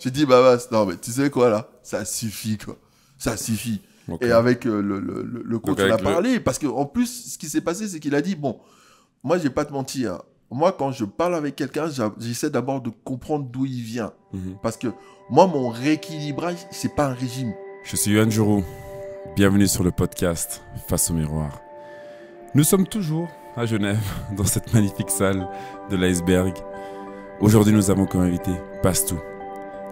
J'ai dit, bah, non, mais tu sais quoi, là, ça suffit, quoi. Ça suffit. Okay. Et avec le coach, on a parlé. Parce qu'en plus, ce qui s'est passé, c'est qu'il a dit, bon, moi, je vais pas te mentir. Moi, quand je parle avec quelqu'un, j'essaie d'abord de comprendre d'où il vient. Parce que moi, mon rééquilibrage, c'est pas un régime. Je suis Yohan Juru. Bienvenue sur le podcast Face au miroir. Nous sommes toujours à Genève, dans cette magnifique salle de l'iceberg. Aujourd'hui, nous avons comme invité Bastou,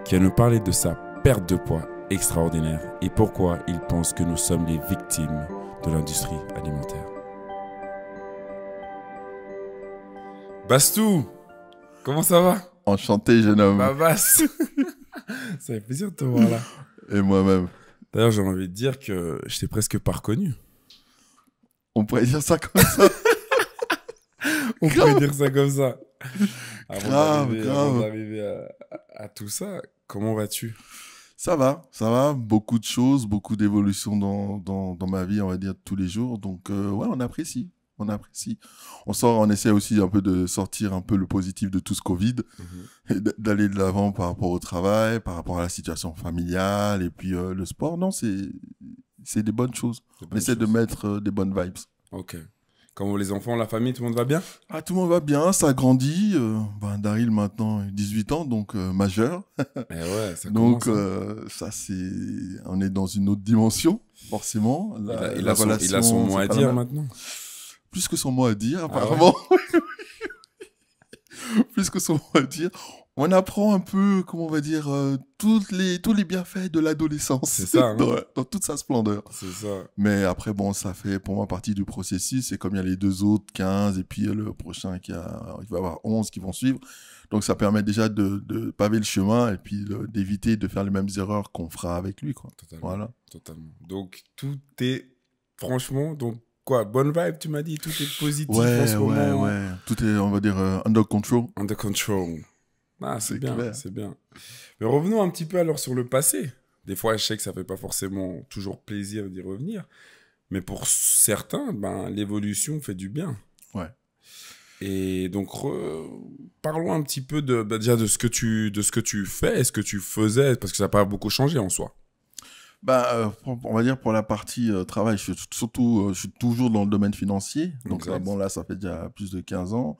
qui va nous parler de sa perte de poids extraordinaire et pourquoi il pense que nous sommes les victimes de l'industrie alimentaire. Bastou, comment ça va? Enchanté, jeune homme. Babas. Ça fait plaisir de te voir là. Et moi-même. D'ailleurs, j'ai envie de dire que je t'ai presque pas reconnu. On pourrait dire ça comme ça. On pourrait dire ça comme ça. Grave. Avant d'arriver à tout ça, comment vas-tu? Ça va. Beaucoup de choses, beaucoup d'évolutions dans ma vie, on va dire, tous les jours. Donc, ouais, on apprécie. On essaie aussi un peu de sortir un peu le positif de tout ce Covid et d'aller de l'avant par rapport au travail, par rapport à la situation familiale et puis le sport. Non, c'est des bonnes choses. On essaie de mettre des bonnes vibes. Ok. Comment les enfants, la famille, tout le monde va bien? Ah, tout le monde va bien, ça grandit. Daryl maintenant 18 ans, donc majeur. Eh ouais, ça donc commence, ça on est dans une autre dimension, forcément. Il a son mot à dire maintenant. Plus que son mot à dire, apparemment. Ouais. Plus que son mot à dire. On apprend un peu, comment on va dire, tous les bienfaits de l'adolescence. C'est ça, hein. dans toute sa splendeur. C'est ça. Mais après, bon, ça fait pour moi partie du processus. C'est comme il y a les deux autres, 15, et puis le prochain il va y avoir 11 qui vont suivre. Donc ça permet déjà de paver le chemin et puis d'éviter de faire les mêmes erreurs qu'on fera avec lui, quoi. Totalement. Voilà. Totalement. Donc tout est, franchement, quoi, bonne vibe, tu m'as dit, tout est positif ouais, en ce moment. Ouais. Tout est, on va dire, under control. Under control. Ah, c'est bien, clair. c'est bien. Mais revenons un petit peu alors sur le passé. Des fois, je sais que ça fait pas forcément toujours plaisir d'y revenir. Mais pour certains, l'évolution fait du bien. Ouais. Et donc, parlons un petit peu déjà de ce que tu fais et ce que tu faisais, parce que ça n'a pas beaucoup changé en soi. On va dire pour la partie travail, je suis toujours dans le domaine financier. Donc là, ça fait déjà plus de 15 ans.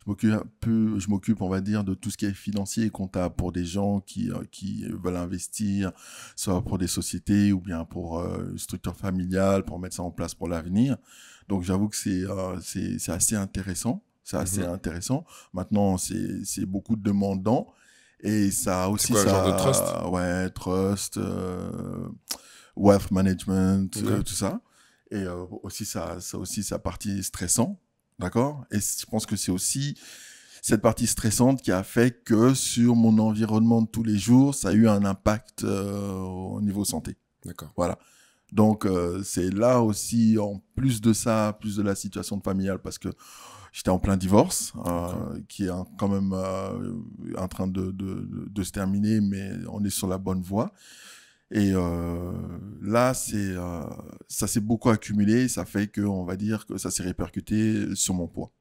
Je m'occupe, on va dire, de tout ce qui est financier et comptable pour des gens qui veulent investir, soit pour des sociétés ou bien pour une structure familiale, pour mettre ça en place pour l'avenir. Donc, j'avoue que c'est assez intéressant. Intéressant. Maintenant, c'est beaucoup de demandants. Et ça a aussi c'est quoi, genre de trust? Ouais, trust, wealth management, tout ça. Et aussi, ça aussi sa partie stressante. D'accord? Et je pense que c'est aussi cette partie stressante qui a fait que sur mon environnement de tous les jours, ça a eu un impact au niveau santé. D'accord. Voilà. Donc, c'est là aussi, en plus de ça, plus de la situation familiale, parce que j'étais en plein divorce, qui est quand même en train de se terminer, mais on est sur la bonne voie. Et là, ça s'est beaucoup accumulé, ça fait que, on va dire que ça s'est répercuté sur mon poids.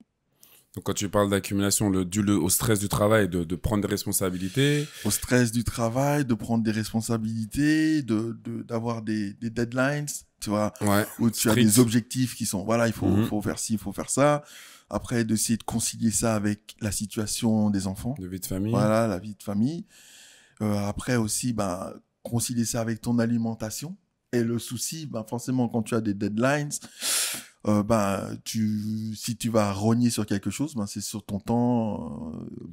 Donc quand tu parles d'accumulation, dû au stress du travail, de prendre des responsabilités. Au stress du travail, de prendre des responsabilités, d'avoir des deadlines, tu vois, où tu as des objectifs qui sont, voilà, il faut faire ci, il faut faire ça. Après, d'essayer de concilier ça avec la situation des enfants. De vie de famille. Voilà, la vie de famille. Après aussi, concilier ça avec ton alimentation. Et le souci, forcément, quand tu as des deadlines, si tu vas rogner sur quelque chose, c'est sur ton temps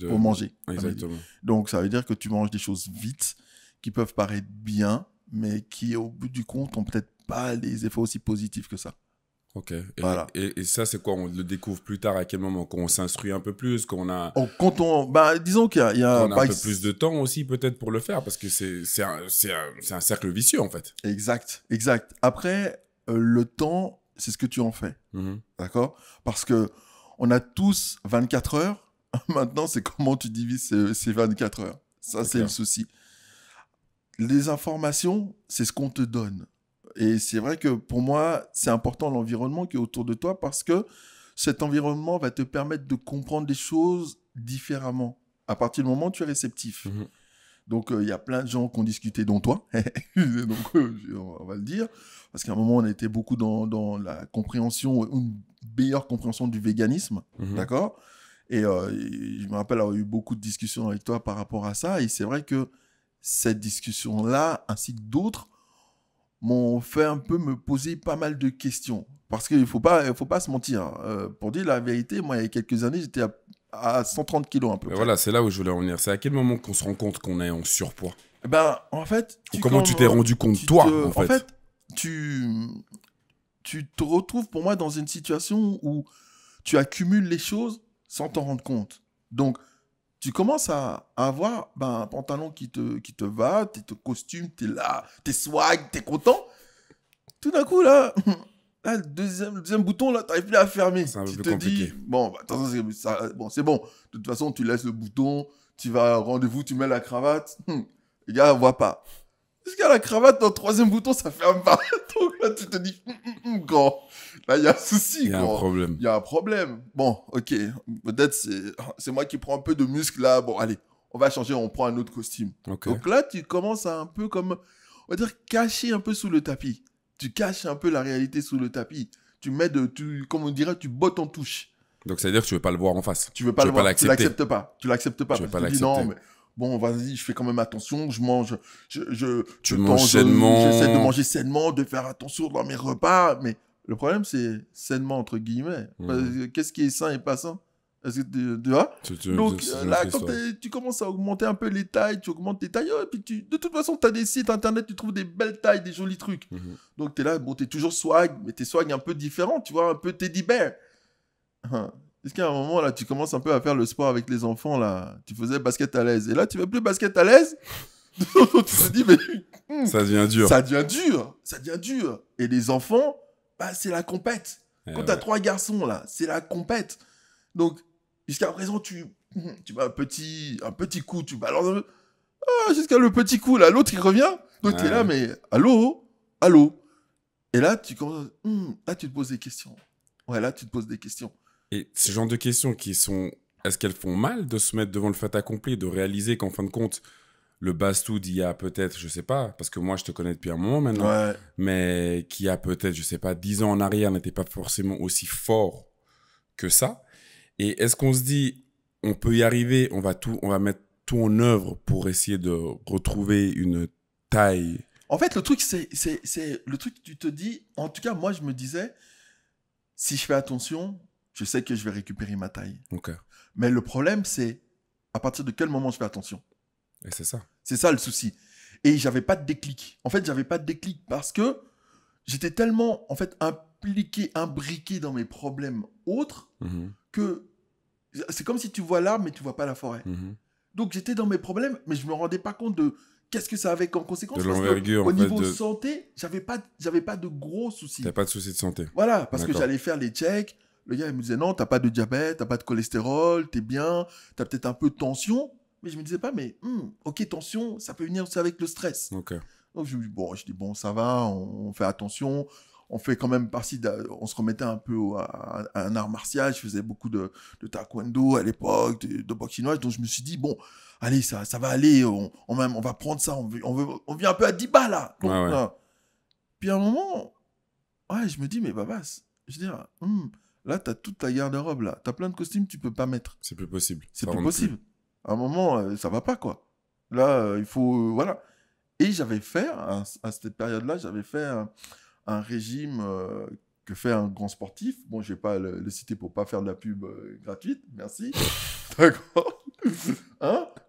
pour manger. Exactement. Donc, ça veut dire que tu manges des choses vite, qui peuvent paraître bien, mais qui, au bout du compte, ont peut-être pas les effets aussi positifs que ça. Ok. Voilà. Et ça, c'est quoi? On le découvre plus tard, à quel moment? Quand on s'instruit un peu plus, qu'on a... disons qu'il y a on a un peu plus de temps aussi, peut-être, pour le faire, parce que c'est un cercle vicieux, en fait. Exact. Après, le temps, c'est ce que tu en fais. D'accord? Parce que on a tous 24 heures. Maintenant, c'est comment tu divises ces 24 heures. Ça, c'est le souci. Les informations, c'est ce qu'on te donne. Et c'est vrai que pour moi, c'est important l'environnement qui est autour de toi parce que cet environnement va te permettre de comprendre des choses différemment à partir du moment où tu es réceptif. Donc, il y a plein de gens qui ont discuté, dont toi. Donc, on va le dire. Parce qu'à un moment, on était beaucoup dans la compréhension, une meilleure compréhension du véganisme. D'accord ? Et je me rappelle avoir eu beaucoup de discussions avec toi par rapport à ça. Et c'est vrai que cette discussion-là, ainsi que d'autres, m'ont fait un peu me poser pas mal de questions. Parce qu'il ne faut pas se mentir. Pour dire la vérité, moi, il y a quelques années, j'étais à 130 kilos un peu. Mais voilà, c'est là où je voulais en venir. C'est à quel moment qu'on se rend compte qu'on est en surpoids? Ben, en fait... Comment tu t'es rendu compte, toi, en fait? Tu te retrouves, pour moi, dans une situation où tu accumules les choses sans t'en rendre compte. Donc, tu commences à avoir un pantalon qui te va, t'es ton costume, t'es là, t'es swag, t'es content. Tout d'un coup, là, le deuxième bouton, là, t'arrives plus à fermer. C'est un peu Tu plus te compliqué. dis, bon, attends, c'est bon. De toute façon, tu laisses le bouton, tu vas au rendez-vous, tu mets la cravate. Les gars, on voit pas. Parce qu'à la cravate, dans le troisième bouton, ça ferme pas. Donc là, tu te dis, grand. Là, il y a un souci. Il y a un problème. Il y a un problème. Bon, ok. Peut-être c'est moi qui prends un peu de muscle là. Bon, allez, on va changer, on prend un autre costume. Okay. Donc là, tu commences à un peu comme, on va dire, cacher un peu sous le tapis. Tu caches un peu la réalité sous le tapis. Tu mets comme on dirait, tu bottes en touche. Donc ça veut dire que tu veux pas le voir en face. Tu veux pas le voir. Tu l'acceptes pas. Tu l'acceptes pas. Tu veux pas tu te dis non, mais bon, vas-y, je fais quand même attention. Je mange. Tu manges sainement. J'essaie de manger sainement, de faire attention dans mes repas. Mais le problème, c'est sainement entre guillemets. Qu'est-ce qui est sain et pas sain? Est-ce que tu vois? Donc là, quand tu commences à augmenter un peu les tailles, tu augmentes tes tailles, et puis de toute façon, tu as des sites internet, tu trouves des belles tailles, des jolis trucs. Donc tu es là, bon, tu es toujours swag, mais tes swag un peu différents, tu vois, un peu teddy bear. Est-ce qu'à un moment, là, tu commences un peu à faire le sport avec les enfants, là, tu faisais basket à l'aise, et là, tu fais plus basket à l'aise? Tu te dis, mais... ça devient dur. Ça devient dur. Et les enfants, c'est la compète. Quand tu as 3 garçons, là, c'est la compète. Donc, jusqu'à présent, tu vas un petit coup, tu balances. Jusqu'à le petit coup, là, l'autre, il revient. Donc, tu es là, mais allô? Et là, tu commences. Là, tu te poses des questions. Ouais, là, tu te poses des questions. Et ce genre de questions qui sont. Est-ce qu'elles font mal de se mettre devant le fait accompli, de réaliser qu'en fin de compte, le Bastou d'il y a peut-être, je sais pas, parce que moi, je te connais depuis un moment maintenant, mais qui a peut-être, je sais pas, 10 ans en arrière, n'était pas forcément aussi fort que ça. Et est-ce qu'on se dit, on peut y arriver, on va mettre tout en œuvre pour essayer de retrouver une taille? En fait, le truc, c'est le truc que tu te dis, en tout cas, moi, je me disais, si je fais attention, je sais que je vais récupérer ma taille. Okay. Mais le problème, c'est à partir de quel moment je fais attention. Et c'est ça. C'est ça le souci. Et j'avais pas de déclic. En fait, j'avais pas de déclic parce que j'étais tellement, en fait, imbriqué dans mes problèmes autres que c'est comme si tu vois l'arbre mais tu vois pas la forêt. Donc j'étais dans mes problèmes mais je me rendais pas compte de qu'est-ce que ça avait comme conséquence. De l'envergure. Au niveau santé, j'avais pas de gros soucis. T'as pas de soucis de santé. Voilà, parce que j'allais faire les checks. Le gars il me disait non, t'as pas de diabète, t'as pas de cholestérol, t'es bien, t'as peut-être un peu de tension. Mais je me disais pas, mais ok, tension, ça peut venir aussi avec le stress. Okay. Donc je dis bon, ça va, on fait attention. On fait quand même on se remettait un peu à un art martial. Je faisais beaucoup de taekwondo à l'époque, de boxe chinoise. Donc je me suis dit, bon, allez, ça va aller. On va prendre ça. On vient un peu à 10 bas là. Donc, puis à un moment, je me dis, mais Babas, je veux dire, là, tu as toute ta garde-robe là. Tu as plein de costumes que tu peux pas mettre. C'est plus possible. C'est plus possible. À un moment, ça va pas, quoi. Là, il faut... voilà. Et j'avais fait, à cette période-là, j'avais fait un régime que fait un grand sportif. Bon, je vais pas le citer pour pas faire de la pub gratuite. Merci. D'accord.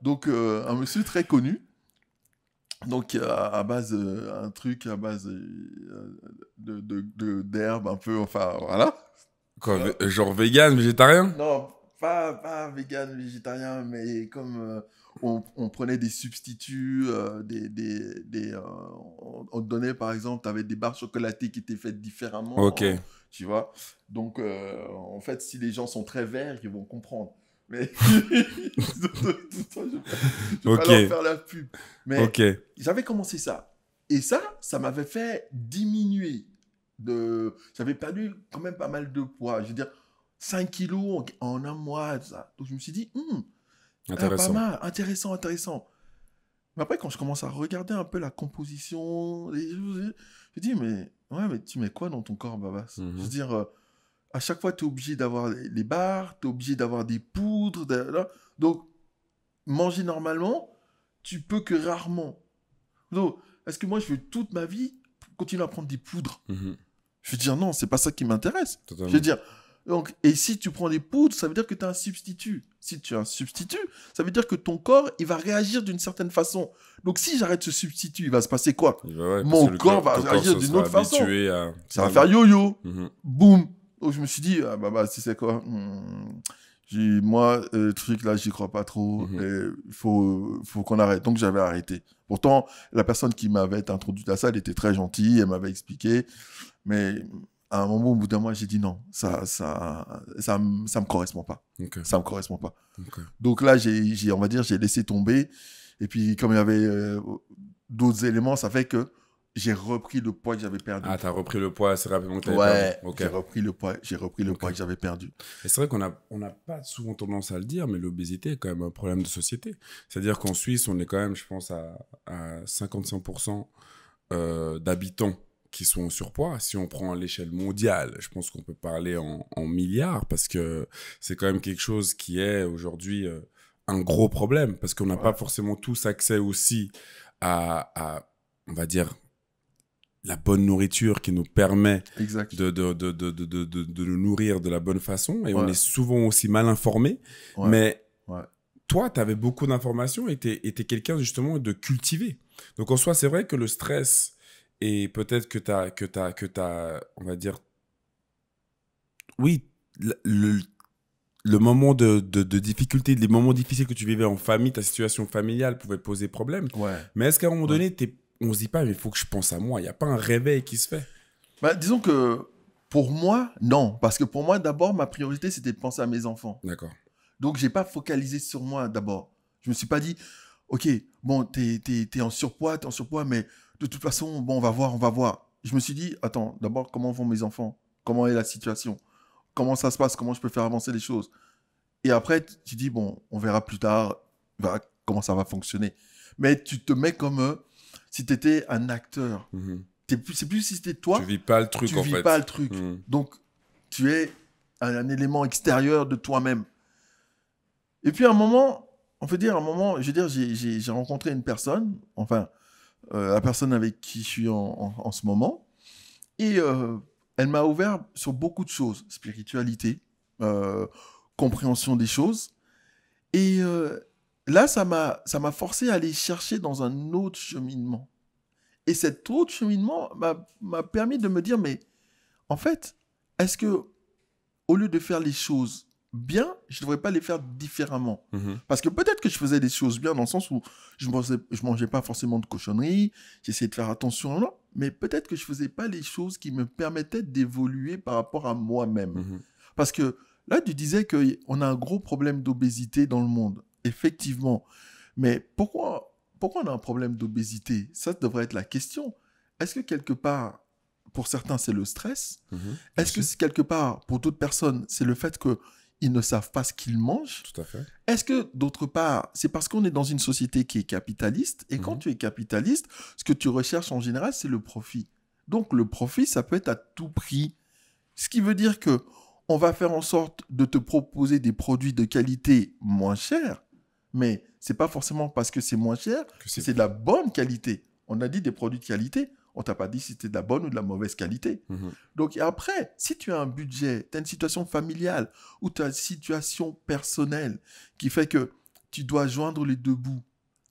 Donc, un monsieur très connu. Donc, à base... un truc à base d'herbe un peu... Enfin, voilà. Quoi, genre vegan, végétarien? Non, pas vegan, végétarien, mais comme on prenait des substituts, on te donnait par exemple, tu avais des barres chocolatées qui étaient faites différemment. Ok. Tu vois. Donc, en fait, si les gens sont très verts, ils vont comprendre. Mais je vais pas leur faire la pub. Mais j'avais commencé ça. Et ça m'avait fait diminuer. J'avais perdu quand même pas mal de poids. Je veux dire, 5 kilos en un mois. Ça. Donc, je me suis dit, intéressant. pas mal, intéressant. Mais après, quand je commence à regarder un peu la composition, je dis, mais tu mets quoi dans ton corps, Babas? Je veux dire, à chaque fois, tu es obligé d'avoir les barres, tu es obligé d'avoir des poudres. Donc, manger normalement, tu peux que rarement. Donc, est-ce que moi, je veux toute ma vie continuer à prendre des poudres? Je veux dire, non, c'est pas ça qui m'intéresse. Totalement. Je veux dire, donc, et si tu prends des poudres, ça veut dire que tu as un substitut. Si tu as un substitut, ça veut dire que ton corps, il va réagir d'une certaine façon. Donc, si j'arrête ce substitut, il va se passer quoi? Mon corps va réagir d'une autre façon. Ça va faire yo-yo. Boum. Donc, je me suis dit, ah, bah, tu sais quoi, moi, le truc là, j'y crois pas trop. Il faut qu'on arrête. Donc, j'avais arrêté. Pourtant, la personne qui m'avait introduit à ça, elle était très gentille, elle m'avait expliqué. Mais à un moment, au bout d'un mois, j'ai dit non, ça me correspond pas. Ça me correspond pas. Donc là, on va dire, j'ai laissé tomber. Et puis, comme il y avait d'autres éléments, ça fait que j'ai repris le poids que j'avais perdu. Ah, t'as repris le poids assez rapidement que t'avais perdu. J'ai repris le poids que j'avais perdu. Et c'est vrai qu'on n'a pas souvent tendance à le dire, mais l'obésité est quand même un problème de société. C'est-à-dire qu'en Suisse, on est quand même, je pense, à 55% d'habitants qui sont en surpoids. Si on prend l'échelle mondiale, je pense qu'on peut parler en milliards, parce que c'est quand même quelque chose qui est aujourd'hui un gros problème, parce qu'on n'a pas forcément tous accès aussi à, on va dire, la bonne nourriture qui nous permet de nous nourrir de la bonne façon. Et on est souvent aussi mal informé. Mais toi, tu avais beaucoup d'informations et tu étais quelqu'un justement de cultivé. Donc en soi, c'est vrai que le stress et peut-être que t'as, on va dire, oui, le moment de difficulté, les moments difficiles que tu vivais en famille, ta situation familiale pouvait poser problème. Mais est-ce qu'à un moment donné, on se dit pas, mais il faut que je pense à moi. Il n'y a pas un réveil qui se fait. Bah, disons que pour moi, non. Parce que pour moi, d'abord, ma priorité, c'était de penser à mes enfants. D'accord. Donc, je n'ai pas focalisé sur moi d'abord. Je ne me suis pas dit, OK, bon, t'es en surpoids, mais de toute façon, bon, on va voir. Je me suis dit, attends, d'abord, comment vont mes enfants? Comment est la situation? Comment ça se passe? Comment je peux faire avancer les choses? Et après, tu dis, bon, on verra plus tard comment ça va fonctionner. Mais tu te mets comme... si tu étais un acteur, c'est plus si c'était toi. Tu vis pas le truc, en fait. Tu vis pas le truc. Donc, tu es un élément extérieur de toi-même. Et puis, à un moment, j'ai rencontré une personne, enfin, la personne avec qui je suis en ce moment, et elle m'a ouvert sur beaucoup de choses, spiritualité, compréhension des choses. Et là, ça m'a forcé à aller chercher dans un autre cheminement. Et cet autre cheminement m'a permis de me dire, mais en fait, est-ce que au lieu de faire les choses bien, je ne devrais pas les faire différemment? Parce que peut-être que je faisais des choses bien dans le sens où je mangeais pas forcément de cochonneries, j'essayais de faire attention, non, mais peut-être que je faisais pas les choses qui me permettaient d'évoluer par rapport à moi-même. Parce que là, tu disais qu'on a un gros problème d'obésité dans le monde. Effectivement. Mais pourquoi on a un problème d'obésité? Ça devrait être la question. Est-ce que quelque part, pour certains, c'est le stress? Est-ce que quelque part, pour d'autres personnes, c'est le fait qu'ils ne savent pas ce qu'ils mangent? Tout à fait. Est-ce que, d'autre part, c'est parce qu'on est dans une société qui est capitaliste? Et quand tu es capitaliste, ce que tu recherches en général, c'est le profit. Donc, le profit, ça peut être à tout prix. Ce qui veut dire que on va faire en sorte de te proposer des produits de qualité moins chers, mais c'est pas forcément parce que c'est moins cher que c'est de la bonne qualité. On a dit des produits de qualité, on t'a pas dit si c'était de la bonne ou de la mauvaise qualité. Donc, et après, si tu as un budget, tu as une situation familiale ou tu as une situation personnelle qui fait que tu dois joindre les deux bouts,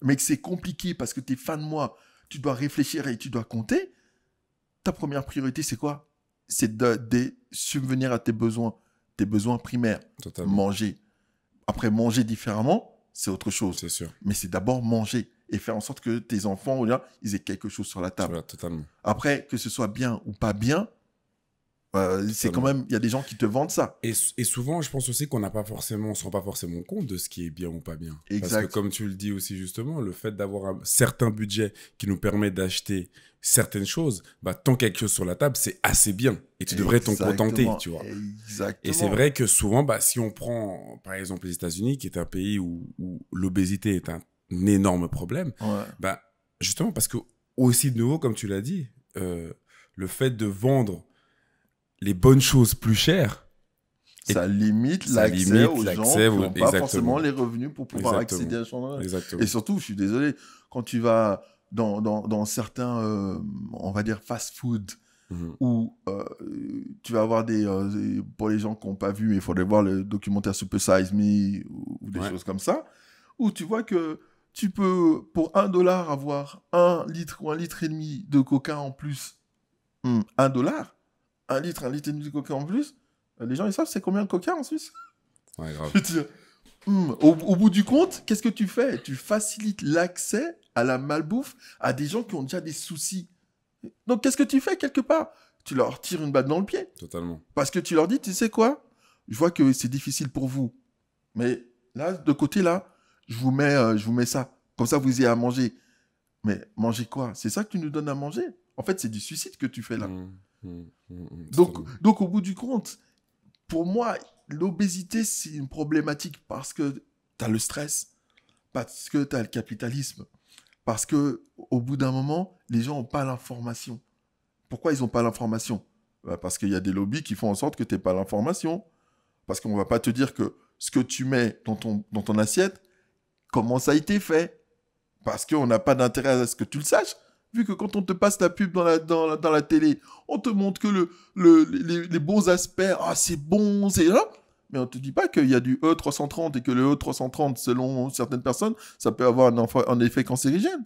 mais que c'est compliqué parce que tu es fin de mois, tu dois réfléchir et tu dois compter, ta première priorité, c'est quoi? C'est de subvenir à tes besoins primaires. Totalement. Manger. Après, manger différemment, c'est autre chose. C'est sûr. Mais c'est d'abord manger et faire en sorte que tes enfants, ils aient quelque chose sur la table. Voilà, totalement. Après, que ce soit bien ou pas bien, c'est quand même, il y a des gens qui te vendent ça. Et souvent, je pense aussi qu'on ne se rend pas forcément compte de ce qui est bien ou pas bien. Exact. Parce que comme tu le dis aussi justement, le fait d'avoir un certain budget qui nous permet d'acheter certaines choses, tant quelque chose sur la table, c'est assez bien. Et tu devrais t'en contenter, tu vois. Exactement. Et c'est vrai que souvent, si on prend par exemple les États-Unis, qui est un pays où l'obésité est un énorme problème. Ouais. Bah, justement, parce que, aussi de nouveau, comme tu l'as dit, le fait de vendre les bonnes choses plus chères, ça limite l'accès aux gens qui n'ont pas forcément les revenus pour pouvoir accéder à ce genre de... Et surtout, je suis désolé, quand tu vas dans certains, on va dire, fast-food, où tu vas avoir pour les gens qui n'ont pas vu, mais il faudrait voir le documentaire Super Size Me ou des choses comme ça, où tu vois que tu peux, pour $1, avoir 1 litre ou 1,5 litre de coca en plus. $1 1 litre, 1,5 litre de coca en plus. Les gens, ils savent c'est combien de coca en Suisse? Ouais, grave. Je veux dire, au bout du compte, qu'est-ce que tu fais? Tu facilites l'accès à la malbouffe à des gens qui ont déjà des soucis. Donc, qu'est-ce que tu fais quelque part? Tu leur tires une balle dans le pied. Totalement. Parce que tu leur dis, tu sais quoi? Je vois que c'est difficile pour vous. Mais là, de côté, là, je vous mets ça. Comme ça, vous ayez à manger. Mais manger quoi? C'est ça que tu nous donnes à manger? En fait, c'est du suicide que tu fais là. Donc, au bout du compte, pour moi, l'obésité, c'est une problématique parce que tu as le stress, parce que tu as le capitalisme, parce que au bout d'un moment, les gens n'ont pas l'information. Pourquoi ils n'ont pas l'information? Parce qu'il y a des lobbies qui font en sorte que tu n'aies pas l'information. Parce qu'on ne va pas te dire que ce que tu mets dans ton assiette, comment ça a été fait. Parce qu'on n'a pas d'intérêt à ce que tu le saches. Vu que quand on te passe la pub dans la télé, on te montre que les bons aspects, c'est bon, c'est là. Mais on ne te dit pas qu'il y a du E330 et que le E330, selon certaines personnes, ça peut avoir un effet cancérigène.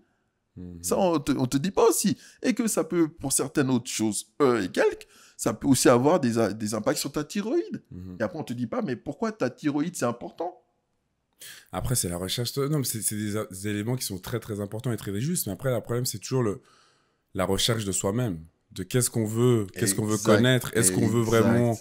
Ça, on te dit pas aussi. Et que ça peut, pour certaines autres choses, et quelques, ça peut aussi avoir des impacts sur ta thyroïde. Et après, on te dit pas, mais pourquoi ta thyroïde, c'est important? Après, c'est la recherche. Non, mais c'est des éléments qui sont très, très importants et très justes. Mais après, le problème, c'est toujours la recherche de soi-même. De qu'est-ce qu'on veut connaître. Est-ce qu'on veut vraiment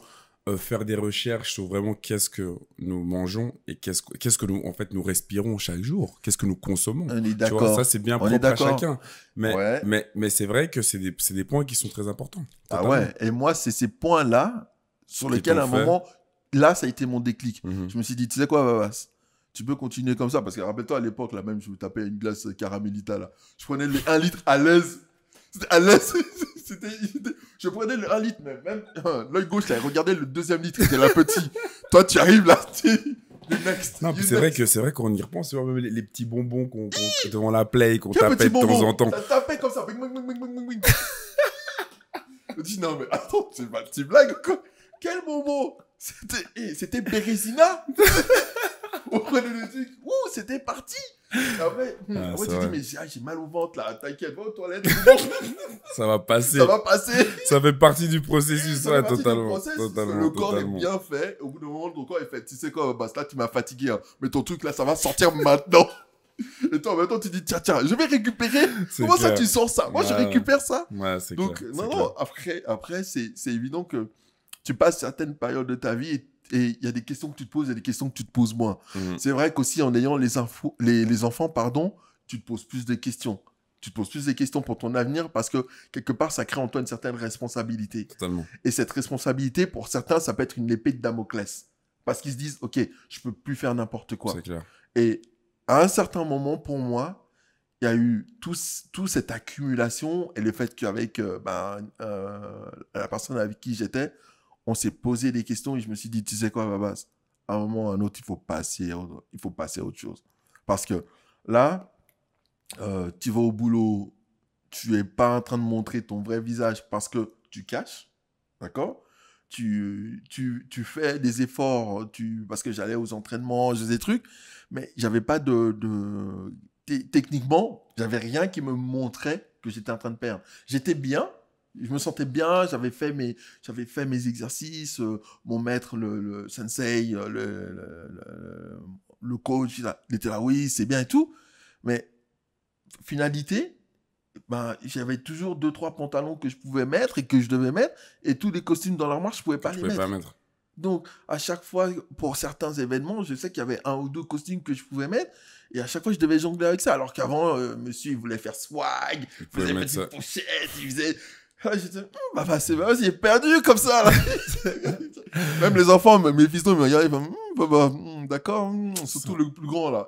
faire des recherches sur vraiment qu'est-ce que nous mangeons et qu'est-ce que nous, en fait, nous respirons chaque jour. Qu'est-ce que nous consommons. On est d'accord. Tu vois, ça, c'est bien propre à chacun. Ouais. Mais c'est vrai que c'est des points qui sont très importants. Totalement. Ah ouais. Et moi, c'est ces points-là sur lesquels, à un moment, là, ça a été mon déclic. Je me suis dit, tu sais quoi, Babas? Tu peux continuer comme ça, parce que rappelle-toi, à l'époque, là même, je me tapais une glace Caramelita, là. Je prenais le 1 litre à l'aise. C'était à l'aise. Je prenais le 1 litre, mais même l'œil gauche, là, regardez le 2e litre, c'était la petite. Toi, tu arrives là, le next. Non, c'est vrai qu'on y repense, même les petits bonbons qu'on devant la play, qu'on tapait de temps en temps. Ça tapait comme ça. Je dis, non, mais attends, c'est pas une petite blague, quoi. Quel moment? C'était Bérésina. On prenait le truc. Ouh, c'était parti. Après, tu dis, mais j'ai mal au ventre là. T'inquiète, va aux toilettes. Ça va passer. Ça va passer. Ça fait partie du processus, ouais, totalement. Le corps est bien fait. Au bout d'un moment, ton corps est fait. Tu sais quoi, là, tu m'as fatigué. Hein. Mais ton truc là, ça va sortir maintenant. Et toi, maintenant, tu dis, tiens, je vais récupérer. Comment ça, tu sens ça? Moi, je récupère ça. Ouais, c'est donc, clair. Non, après, c'est évident que tu passes certaines périodes de ta vie et il y a des questions que tu te poses, il y a des questions que tu te poses moins. C'est vrai qu'aussi, en ayant les enfants, tu te poses plus de questions. Tu te poses plus de questions pour ton avenir parce que, quelque part, ça crée en toi une certaine responsabilité. Totalement. Et cette responsabilité, pour certains, ça peut être une épée de Damoclès. Parce qu'ils se disent, OK, je peux plus faire n'importe quoi. C'est clair. Et à un certain moment, pour moi, il y a eu toute cette accumulation et le fait qu'avec la personne avec qui j'étais, on s'est posé des questions et je me suis dit, tu sais quoi, Babas, à un moment ou à un autre, il faut passer à autre chose. Parce que là, tu vas au boulot, tu n'es pas en train de montrer ton vrai visage parce que tu caches, d'accord? Tu fais des efforts, parce que j'allais aux entraînements, je faisais des trucs, mais j'avais pas techniquement, j'avais rien qui me montrait que j'étais en train de perdre. J'étais bien, je me sentais bien, j'avais fait mes exercices, mon maître, le sensei, le coach, il était là, oui, c'est bien et tout, mais finalité, j'avais toujours 2-3 pantalons que je pouvais mettre et que je devais mettre, et tous les costumes dans l'armoire, je pouvais pas les mettre. Donc, à chaque fois, pour certains événements, je sais qu'il y avait 1 ou 2 costumes que je pouvais mettre, et à chaque fois, je devais jongler avec ça, alors qu'avant, monsieur, il voulait faire swag, il faisait mettre une pochette, il faisait... J'étais, c'est vrai, il est perdu comme ça, là. Même les enfants, mes fistons, ils me regardaient, d'accord, surtout le plus grand, là.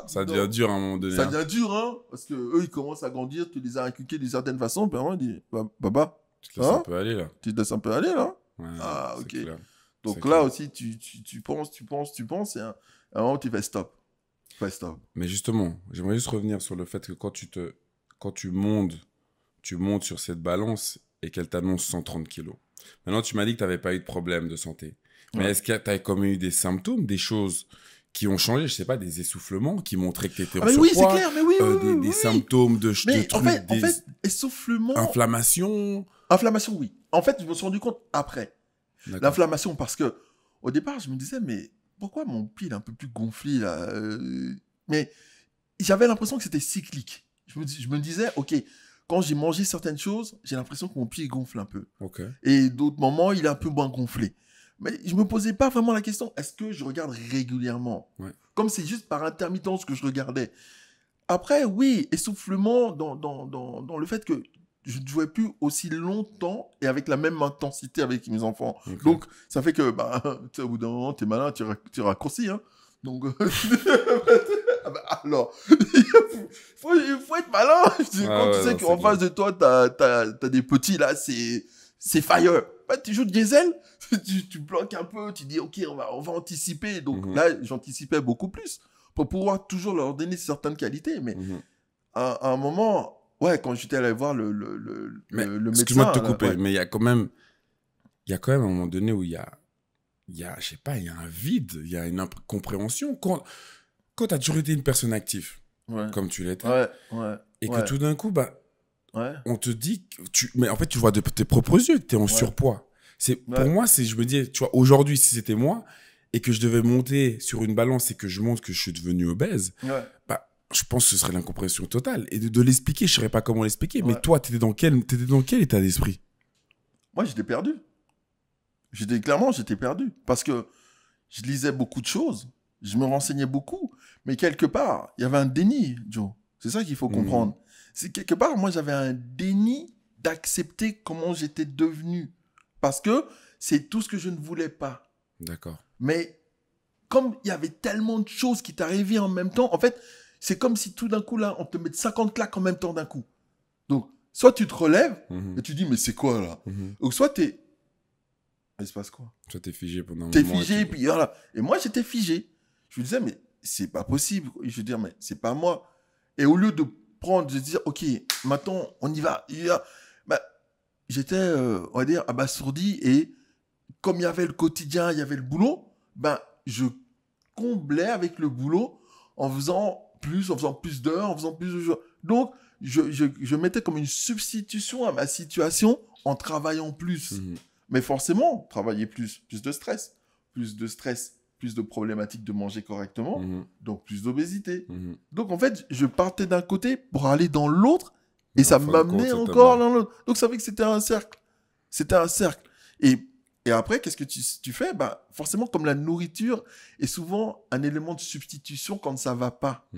Ça devient dur à un moment donné. Ça devient dur, hein. Parce que eux, ils commencent à grandir, tu les as inculqués d'une certaine façon. Puis vraiment, ils disent, Baba. Tu te laisses un peu aller, là. Tu te laisses un peu aller, là. Ouais, ah, ok. Clair. Donc là aussi, tu penses, et à un moment, tu fais stop. Mais justement, j'aimerais juste revenir sur le fait que quand tu montes sur cette balance et qu'elle t'annonce 130 kilos. Maintenant, tu m'as dit que tu n'avais pas eu de problème de santé. Mais est-ce que tu as comme eu des symptômes, des choses qui ont changé, je sais pas, des essoufflements qui montraient que tu étais en surpoids? Oui, c'est clair, mais oui. Des symptômes de mais trucs, en fait, essoufflement... Inflammation, oui. En fait, je me suis rendu compte après. L'inflammation, parce que au départ, je me disais, mais pourquoi mon pied est un peu plus gonflé, là Mais j'avais l'impression que c'était cyclique. Je me disais, ok, quand j'ai mangé certaines choses, j'ai l'impression que mon pied gonfle un peu. Okay. Et d'autres moments, il est un peu moins gonflé. Mais je me posais pas vraiment la question, est-ce que je regarde régulièrement? Comme c'est juste par intermittence que je regardais. Après, oui, essoufflement dans le fait que je ne jouais plus aussi longtemps et avec la même intensité avec mes enfants. Okay. Donc, ça fait que, au bout d'un moment, t'es malin, tu raccourcis, hein. Donc, alors, il faut être malin. Quand tu sais qu'en face de toi, t'as des petits, là, c'est fire. Tu joues de diesel, tu bloques un peu, tu dis, ok, on va anticiper. Donc là, j'anticipais beaucoup plus pour pouvoir toujours leur donner certaines qualités. Mais à un moment, quand j'étais allé voir le médecin... Excuse-moi de te couper, mais il y a quand même un moment donné où il y a je sais pas, il y a un vide, il y a une incompréhension. Quand tu as toujours été une personne active, comme tu l'étais, et que tout d'un coup, on te dit... Mais en fait, tu vois de tes propres yeux que tu es en surpoids. Pour moi, je me dis, tu vois, aujourd'hui, si c'était moi, et que je devais monter sur une balance et que je montre que je suis devenu obèse, je pense que ce serait l'incompréhension totale. Et de l'expliquer, je ne saurais pas comment l'expliquer. Mais toi, tu étais dans quel état d'esprit? Moi, j'étais perdu. Clairement, j'étais perdu. Parce que je lisais beaucoup de choses. Je me renseignais beaucoup. Mais quelque part, il y avait un déni, Joe. C'est ça qu'il faut comprendre. C'est quelque part, moi, j'avais un déni d'accepter comment j'étais devenu. Parce que c'est tout ce que je ne voulais pas. D'accord. Mais comme il y avait tellement de choses qui t'arrivaient en même temps, en fait, c'est comme si tout d'un coup, là, on te met 50 claques en même temps d'un coup. Donc, soit tu te relèves et tu dis, mais c'est quoi, là? Donc, soit t'es... Il se passe quoi? Soit t'es figé pendant un moment. T'es figé, et puis voilà. Et moi, j'étais figé. Je me disais, mais c'est pas possible. Je veux dire, mais c'est pas moi. Et au lieu de dire, ok, maintenant, on y va. J'étais, on va dire, abasourdi. Et comme il y avait le quotidien, il y avait le boulot, je comblais avec le boulot en faisant plus d'heures, en faisant plus de jours. Donc, je mettais comme une substitution à ma situation en travaillant plus. Mais forcément, travailler plus de stress, plus de problématiques de manger correctement, donc plus d'obésité. Donc en fait, je partais d'un côté pour aller dans l'autre, et ça m'amenait encore dans l'autre. Donc ça fait que c'était un cercle. Et après, qu'est-ce que tu fais? Forcément, comme la nourriture est souvent un élément de substitution quand ça va pas.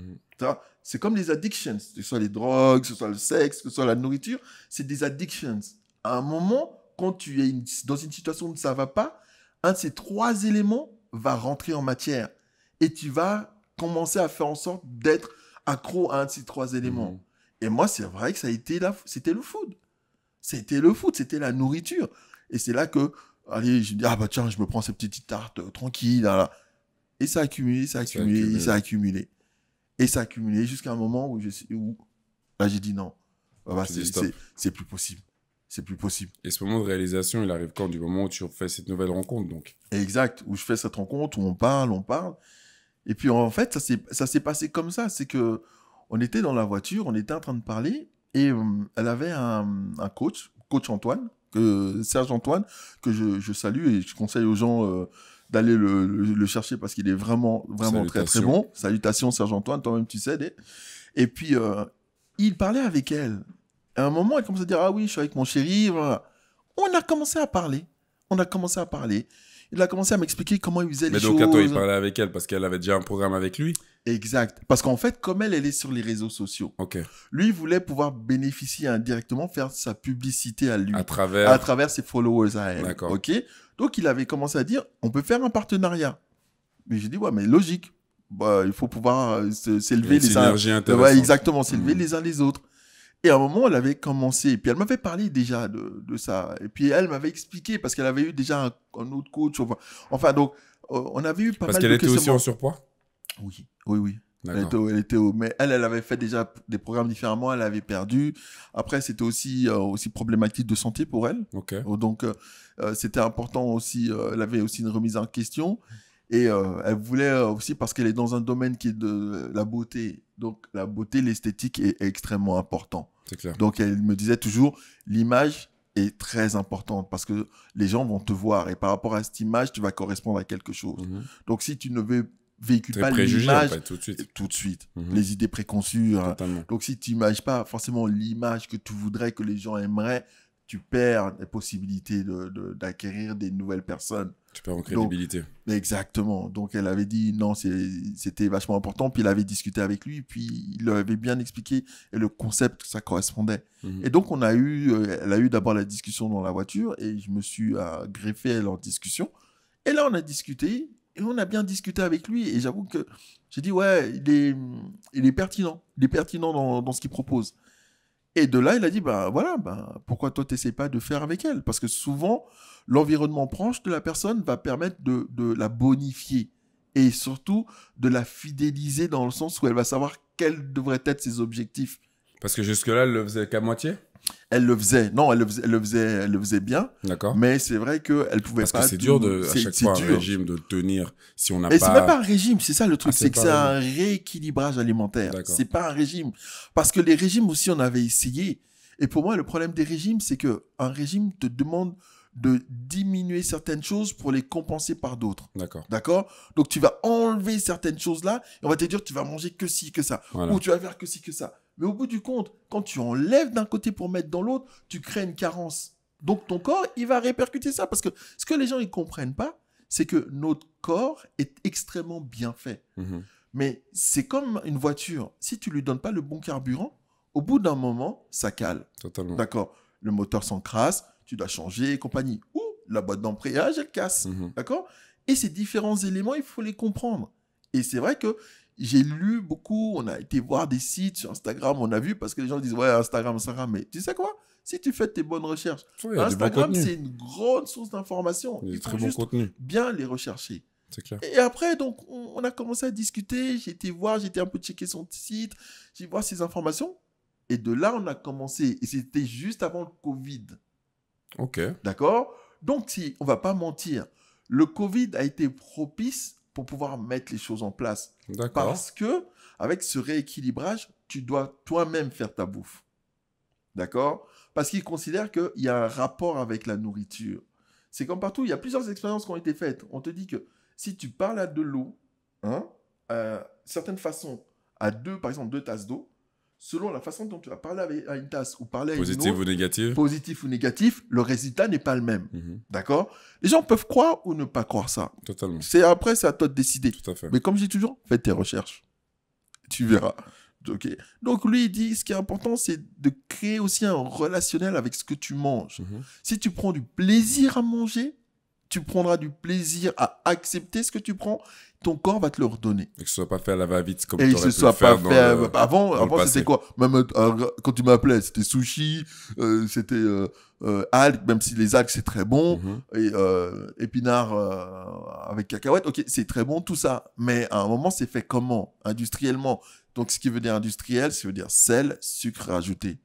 C'est comme les addictions, que ce soit les drogues, que ce soit le sexe, que ce soit la nourriture, c'est des addictions. À un moment, quand tu es dans une situation où ça va pas, un de ces 3 éléments va rentrer en matière. Et tu vas commencer à faire en sorte d'être accro à un de ces 3 éléments. Et moi, c'est vrai que c'était le food. C'était la nourriture. Et c'est là que, allez, je dis, tiens, je me prends ces petites tartes tranquilles. Là. Et ça a accumulé. Et ça a accumulé jusqu'à un moment où là, j'ai dit non. C'est plus possible. C'est plus possible. Et ce moment de réalisation, il arrive quand? Du moment où tu fais cette nouvelle rencontre, donc? Exact, où je fais cette rencontre, où on parle. Et puis, en fait, ça s'est passé comme ça. C'est que on était dans la voiture, on était en train de parler, et elle avait un coach Antoine, Serge Antoine, que je salue, et je conseille aux gens d'aller le chercher parce qu'il est vraiment très, très bon. Salutations, Serge Antoine, toi-même, tu sais. Et puis, il parlait avec elle. À un moment, elle commence à dire, ah oui, je suis avec mon chéri. Voilà. On a commencé à parler. Il a commencé à m'expliquer comment il faisait les choses. Mais donc, attends, il parlait avec elle parce qu'elle avait déjà un programme avec lui? Exact. Parce qu'en fait, comme elle est sur les réseaux sociaux, lui, il voulait pouvoir bénéficier indirectement, faire sa publicité à lui. À travers ses followers à elle. D'accord. Donc, il avait commencé à dire, on peut faire un partenariat. Mais j'ai dit, ouais, mais logique. il faut pouvoir s'élever les uns. Ouais, exactement, s'élever les uns les autres. Et à un moment, elle avait commencé, et puis elle m'avait parlé déjà de ça. Et puis elle m'avait expliqué, parce qu'elle avait eu déjà un autre coach. Enfin, donc, on avait eu pas mal de questions. Parce qu'elle était aussi en surpoids? Oui. Mais elle avait fait déjà des programmes différemment, elle avait perdu. Après, c'était aussi problématique de santé pour elle. Okay. Donc, c'était important aussi, elle avait aussi une remise en question. Et elle voulait aussi, parce qu'elle est dans un domaine qui est de la beauté. Donc, la beauté, l'esthétique est extrêmement important. C'est clair. Donc, elle me disait toujours, l'image est très importante parce que les gens vont te voir. Et par rapport à cette image, tu vas correspondre à quelque chose. Donc, si tu ne véhicule pas l'image, tout de suite. Les idées préconçues. Donc, si tu n'images pas forcément l'image que tu voudrais que les gens aimeraient, tu perds les possibilités d'acquérir des nouvelles personnes. Tu perds en crédibilité. Exactement. Donc, elle avait dit non, c'était vachement important. Puis, elle avait discuté avec lui. Puis, il lui avait bien expliqué et le concept, ça correspondait. Et donc, elle a eu d'abord la discussion dans la voiture et je me suis greffé à leur discussion. Et là, on a discuté et on a bien discuté avec lui. Et j'avoue que j'ai dit, ouais, il est pertinent. Il est pertinent dans ce qu'il propose. Et de là, il a dit, pourquoi toi, tu n'essaies pas de faire avec elle? Parce que souvent, l'environnement proche de la personne va permettre de la bonifier et surtout de la fidéliser dans le sens où elle va savoir quels devraient être ses objectifs. Parce que jusque-là, elle le faisait qu'à moitié? Elle le faisait. Non, elle le faisait bien. D'accord. Mais c'est vrai qu'elle pouvait pas... Parce que c'est dur à chaque fois un régime de tenir si on n'a pas... Et c'est même pas un régime, c'est ça le truc. C'est que c'est un rééquilibrage alimentaire. C'est pas un régime. Parce que les régimes aussi, on avait essayé. Et pour moi, le problème des régimes, c'est que un régime te demande de diminuer certaines choses pour les compenser par d'autres. D'accord. Donc, tu vas enlever certaines choses-là et on va te dire, tu vas manger que ci, que ça. Voilà. Ou tu vas faire que ci, que ça. Mais au bout du compte, quand tu enlèves d'un côté pour mettre dans l'autre, tu crées une carence. Donc, ton corps, il va répercuter ça. Parce que ce que les gens ne comprennent pas, c'est que notre corps est extrêmement bien fait. Mais c'est comme une voiture. Si tu ne lui donnes pas le bon carburant, au bout d'un moment, ça cale. Totalement. D'accord. Le moteur s'encrasse, tu dois changer et compagnie. Ou la boîte d'embrayage, elle casse. D'accord. Et ces différents éléments, il faut les comprendre. Et c'est vrai que j'ai lu beaucoup, on a été voir des sites sur Instagram, on a vu, parce que les gens disent, ouais, Instagram, mais tu sais quoi? Si tu fais tes bonnes recherches, Instagram, c'est une grande source d'informations. Il y a très bon contenu. Bien les rechercher. C'est clair. Et après, donc, on a commencé à discuter, j'ai été un peu checker son site, j'ai voir ses informations. Et de là, on a commencé, et c'était juste avant le Covid. Ok. D'accord? Donc, si on ne va pas mentir, le Covid a été propice pour pouvoir mettre les choses en place. D'accord. Parce que, avec ce rééquilibrage, tu dois toi-même faire ta bouffe. D'accord? Parce qu'ils considèrent qu'il y a un rapport avec la nourriture. C'est comme partout, il y a plusieurs expériences qui ont été faites. On te dit que si tu parles à de l'eau, certaines façons, par exemple 2 tasses d'eau, selon la façon dont tu vas parler à une tasse ou parler à une autre, positif ou négatif, le résultat n'est pas le même. D'accord? Les gens peuvent croire ou ne pas croire ça. Totalement. Après, c'est à toi de décider. Tout à fait. Mais comme je dis toujours, fais tes recherches. Tu verras. Okay. Donc, lui, il dit, ce qui est important, c'est de créer aussi un relationnel avec ce que tu manges. Si tu prends du plaisir à manger, tu prendras du plaisir à accepter ce que tu prends, ton corps va te le redonner. Et que ce soit pas fait à la va-vite comme tu aurais pu le faire avant c'était quoi? Même quand tu m'appelais, c'était sushi, c'était algues, même si les algues c'est très bon, et épinards avec cacahuètes, ok, c'est très bon tout ça. Mais à un moment, c'est fait comment? Industriellement. Donc, ce qui veut dire industriel, ça veut dire sel, sucre rajouté.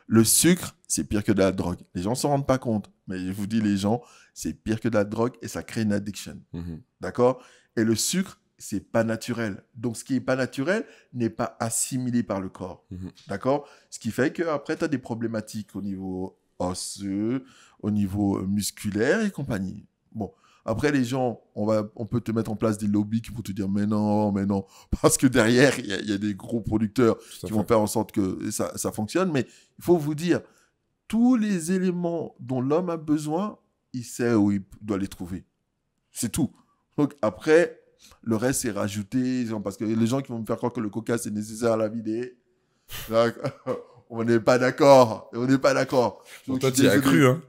Le sucre, c'est pire que de la drogue. Les gens ne s'en rendent pas compte. Mais je vous dis, les gens, c'est pire que de la drogue et ça crée une addiction. D'accord? Et le sucre, c'est pas naturel. Donc, ce qui est pas naturel n'est pas assimilé par le corps. D'accord? Ce qui fait qu'après, tu as des problématiques au niveau osseux, au niveau musculaire et compagnie. Bon. Après, les gens, on peut te mettre en place des lobbies qui vont te dire mais non. Parce que derrière, il y a des gros producteurs qui vont faire en sorte que ça fonctionne. Mais il faut vous dire, tous les éléments dont l'homme a besoin, il sait où il doit les trouver. C'est tout. Donc après, le reste, c'est rajouté. Parce que les gens qui vont me faire croire que le coca, c'est nécessaire à la vie on n'est pas d'accord. Donc, toi, tu y as cru, hein?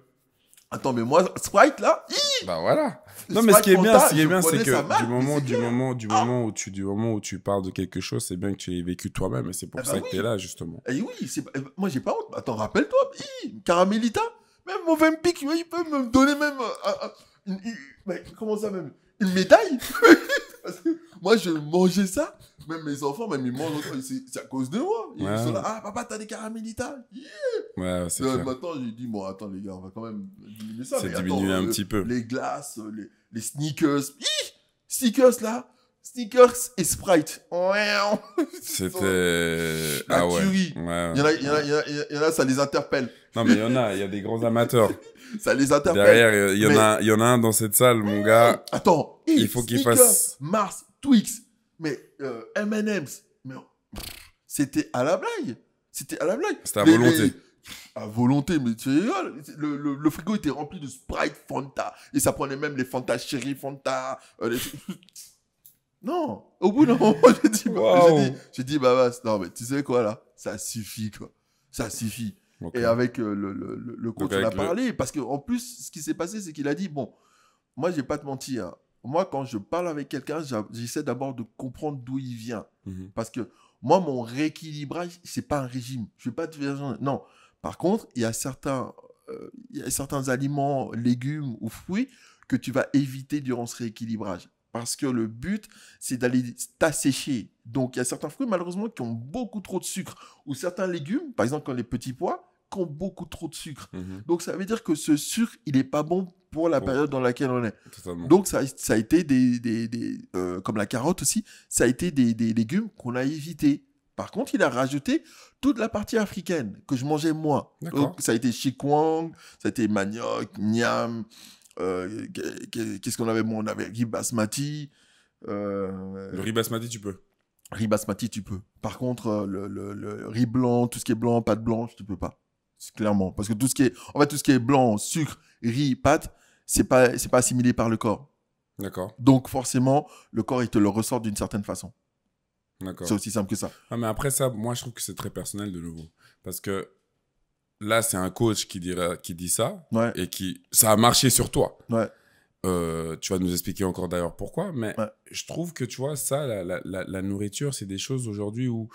Attends, mais moi, Sprite, là, bah voilà. Non, mais ce qui est bien, c'est que du moment où tu parles de quelque chose, c'est bien que tu l'aies vécu toi-même, et c'est pour ça que tu es là, justement. Et oui, moi, j'ai pas honte. Attends, rappelle-toi, Caramelita, même mon Vempic, il peut me donner même mais comment ça, même une médaille. Parce que moi, je mangeais ça. Même mes enfants, même ils mangent, c'est à cause de moi. Ils sont là, ah, papa, t'as des Caramelita. Yeah. Ouais, c'est clair. Maintenant, j'ai dit, bon, attends, les gars, on va quand même diminuer ça. C'est diminuer un petit peu. Les glaces, les sneakers. Sneakers, là. Sneakers et Sprite. C'était... Ah ouais. Il y en a, ça les interpelle. Non, mais il y a des grands amateurs. Ça les interpelle. Derrière, il y en a un dans cette salle, mon gars. Attends, il faut qu'il fasse... Mars, Twix, mais M&M's. Mais c'était à la blague. C'était à à volonté. À volonté, mais tu rigoles. Le frigo était rempli de Sprite, Fanta. Et ça prenait même les Fanta Chéri, Fanta. Non, au bout d'un moment, j'ai dit, bah, non, mais tu sais quoi, là, ça suffit, quoi. Ça suffit. Okay. Et avec le coach, on a parlé, parce qu'en plus, ce qui s'est passé, c'est qu'il a dit, bon, moi, je vais pas te mentir. Moi, quand je parle avec quelqu'un, j'essaie d'abord de comprendre d'où il vient. Parce que moi, mon rééquilibrage, c'est pas un régime. Je vais pas te faire... Non. Par contre, il y a certains aliments, légumes ou fruits que tu vas éviter durant ce rééquilibrage. Parce que le but, c'est d'aller t'assécher. Donc, il y a certains fruits, malheureusement, qui ont beaucoup trop de sucre. Ou certains légumes, par exemple, comme les petits pois, qui ont beaucoup trop de sucre. Donc, ça veut dire que ce sucre, il n'est pas bon pour la période dans laquelle on est. Totalement. Donc, ça a été comme la carotte aussi, ça a été des légumes qu'on a évités. Par contre, il a rajouté toute la partie africaine que je mangeais moi. Donc, ça a été chikwang, ça a été manioc, niam... qu'est-ce qu'on avait? On avait riz basmati. Le riz basmati, tu peux. Riz basmati, tu peux. Par contre, le riz blanc, tout ce qui est blanc, pâte blanche, tu peux pas. Clairement. Parce que tout ce qui est blanc, sucre, riz, pâte, c'est pas assimilé par le corps. D'accord. Donc, forcément, le corps, il te le ressort d'une certaine façon. D'accord. C'est aussi simple que ça. Ah, mais après ça, moi, je trouve que c'est très personnel de nouveau. Parce que là, c'est un coach qui dit ça, et ça a marché sur toi. Ouais. Tu vas nous expliquer encore d'ailleurs pourquoi, mais je trouve que, tu vois, ça, la nourriture, c'est des choses aujourd'hui où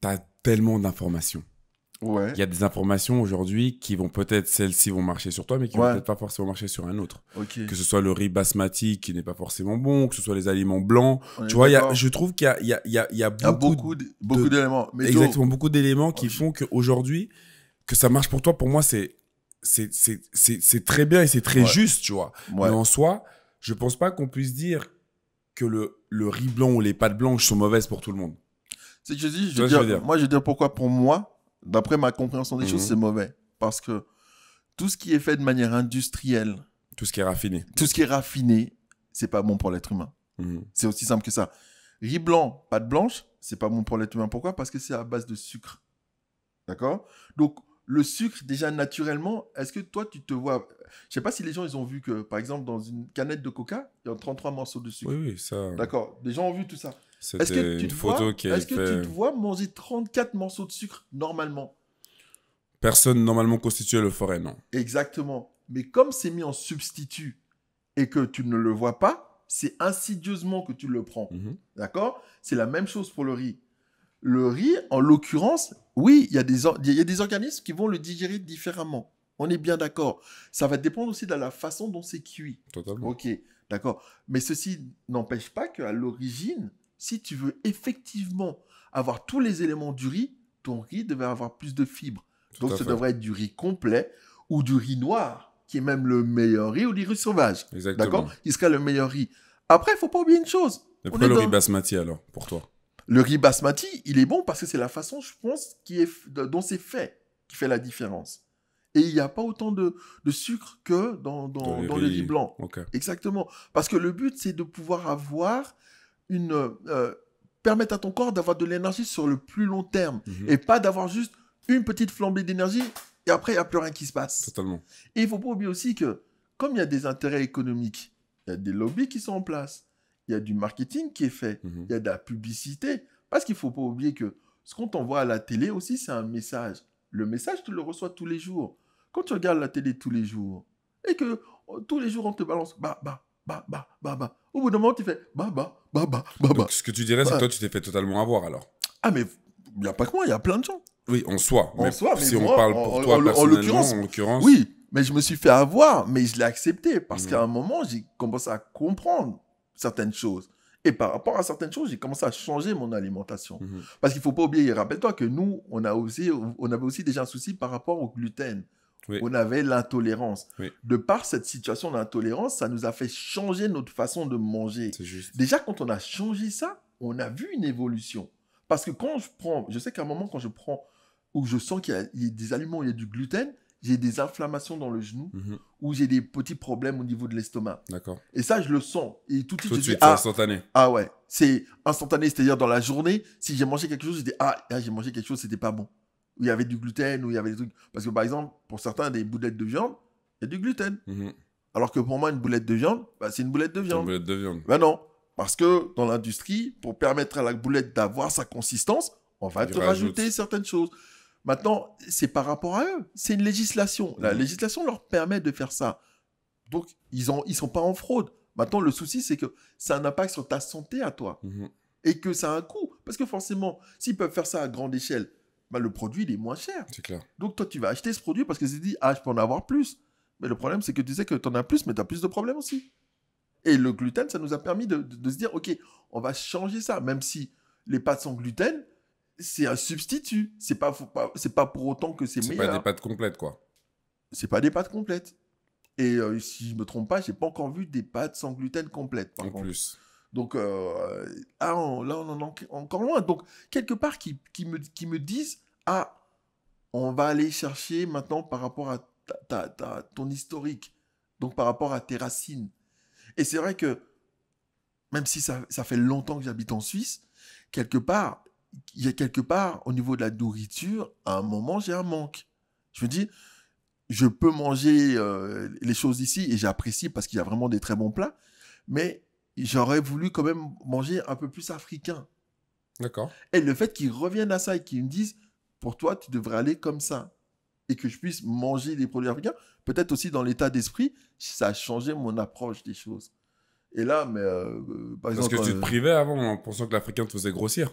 tu as tellement d'informations. Ouais. Il y a des informations aujourd'hui qui vont peut-être, celles-ci vont marcher sur toi, mais qui vont peut-être pas forcément marcher sur un autre. Okay. Que ce soit le riz basmati qui n'est pas forcément bon, que ce soit les aliments blancs. Tu vois, je trouve qu'il y a beaucoup d'éléments. Mais exactement, beaucoup d'éléments qui font qu'aujourd'hui, que ça marche pour toi, pour moi, c'est très bien et c'est très juste, tu vois. Mais en soi, je pense pas qu'on puisse dire que le riz blanc ou les pâtes blanches sont mauvaises pour tout le monde. C'est que je veux dire. Moi, je veux dire pourquoi pour moi, d'après ma compréhension des choses, c'est mauvais. Parce que tout ce qui est fait de manière industrielle, tout ce qui est raffiné, c'est pas bon pour l'être humain. C'est aussi simple que ça. Riz blanc, pâte blanche, c'est pas bon pour l'être humain. Pourquoi? Parce que c'est à base de sucre. D'accord? Donc, le sucre, déjà naturellement, est-ce que toi, tu te vois... Je sais pas si les gens, ils ont vu que, par exemple, dans une canette de coca, il y a 33 morceaux de sucre. Oui, ça... D'accord. Les gens ont vu tout ça. C'était une photo qui a été faite... Est-ce que tu te vois manger 34 morceaux de sucre normalement? Personne normalement constitué le ferait, non. Exactement. Mais comme c'est mis en substitut et que tu ne le vois pas, c'est insidieusement que tu le prends. D'accord? C'est la même chose pour le riz. Le riz, en l'occurrence, oui, il y a des organismes qui vont le digérer différemment. On est bien d'accord. Ça va dépendre aussi de la façon dont c'est cuit. Totalement. Ok, d'accord. Mais ceci n'empêche pas qu'à l'origine, si tu veux effectivement avoir tous les éléments du riz, ton riz devait avoir plus de fibres. Donc, ça devrait être du riz complet ou du riz noir, qui est même le meilleur riz, ou du riz sauvage. Exactement. D'accord? Il sera le meilleur riz. Après, il ne faut pas oublier une chose. Mais pourquoi le riz basmati, alors, pour toi? Le riz basmati, il est bon parce que c'est la façon, je pense, dont c'est fait qui fait la différence. Et il n'y a pas autant de sucre que dans le riz blanc. Okay. Exactement. Parce que le but, c'est de pouvoir avoir permettre à ton corps d'avoir de l'énergie sur le plus long terme. Et pas d'avoir juste une petite flambée d'énergie et après, il n'y a plus rien qui se passe. Totalement. Et il ne faut pas oublier aussi que, comme il y a des intérêts économiques, il y a des lobbies qui sont en place. Il y a du marketing qui est fait. Il y a de la publicité. Parce qu'il ne faut pas oublier que ce qu'on t'envoie à la télé aussi, c'est un message. Le message, tu le reçois tous les jours. Quand tu regardes la télé tous les jours, et que tous les jours, on te balance Au bout d'un moment, tu fais Donc, ce que tu dirais, c'est que toi, tu t'es fait totalement avoir, alors. Ah, mais il n'y a pas que moi, il y a plein de gens. Oui, en soi. Mais si moi, on parle pour toi personnellement, en l'occurrence. Oui, mais je me suis fait avoir, mais je l'ai accepté parce qu'à un moment, j'ai commencé à comprendre certaines choses. Et par rapport à certaines choses, j'ai commencé à changer mon alimentation. Parce qu'il ne faut pas oublier, rappelle-toi que nous, on avait aussi déjà un souci par rapport au gluten. Oui. On avait l'intolérance. Oui. De par cette situation d'intolérance, ça nous a fait changer notre façon de manger. C'est juste. Déjà, quand on a changé ça, on a vu une évolution. Parce que quand je sais qu'à un moment, quand je prends, où je sens qu'il y a des aliments où il y a du gluten, j'ai des inflammations dans le genou, ou j'ai des petits problèmes au niveau de l'estomac. D'accord. Et ça, je le sens. Et tout de suite, c'est instantané. Ah ouais, c'est instantané. C'est-à-dire, dans la journée, si j'ai mangé quelque chose, je dis, j'ai mangé quelque chose, c'était pas bon. Où il y avait du gluten, où il y avait des trucs. Parce que, par exemple, pour certains, des boulettes de viande, il y a du gluten. Alors que pour moi, une boulette de viande, c'est une boulette de viande. Une boulette de viande. Ben non. Parce que dans l'industrie, pour permettre à la boulette d'avoir sa consistance, on va te rajouter certaines choses. Maintenant, c'est par rapport à eux. C'est une législation. La législation leur permet de faire ça. Donc, ils sont pas en fraude. Maintenant, le souci, c'est que ça a un impact sur ta santé à toi. Et que ça a un coût. Parce que forcément, s'ils peuvent faire ça à grande échelle, le produit, il est moins cher. C'est clair. Donc, toi, tu vas acheter ce produit parce que tu te dis, je peux en avoir plus. Mais le problème, c'est que tu sais que tu en as plus, mais tu as plus de problèmes aussi. Et le gluten, ça nous a permis de se dire, OK, on va changer ça. Même si les pâtes sans gluten, c'est un substitut. C'est pas pour autant que c'est meilleur. C'est pas des pâtes complètes, quoi. C'est pas des pâtes complètes. Et si je me trompe pas, j'ai pas encore vu des pâtes sans gluten complètes, par contre. Plus. Donc, là, on en est encore loin. Donc, quelque part, qui me disent, on va aller chercher maintenant par rapport à ton historique. Donc, par rapport à tes racines. Et c'est vrai que, même si ça fait longtemps que j'habite en Suisse, quelque part, au niveau de la nourriture, à un moment, j'ai un manque. Je me dis, je peux manger les choses ici et j'apprécie parce qu'il y a vraiment des très bons plats, mais j'aurais voulu quand même manger un peu plus africain. D'accord. Et le fait qu'ils reviennent à ça et qu'ils me disent, pour toi, tu devrais aller comme ça, et que je puisse manger des produits africains, peut-être aussi dans l'état d'esprit, ça a changé mon approche des choses. Et là, par exemple... Parce que tu te privais avant en pensant que l'Africain te faisait grossir.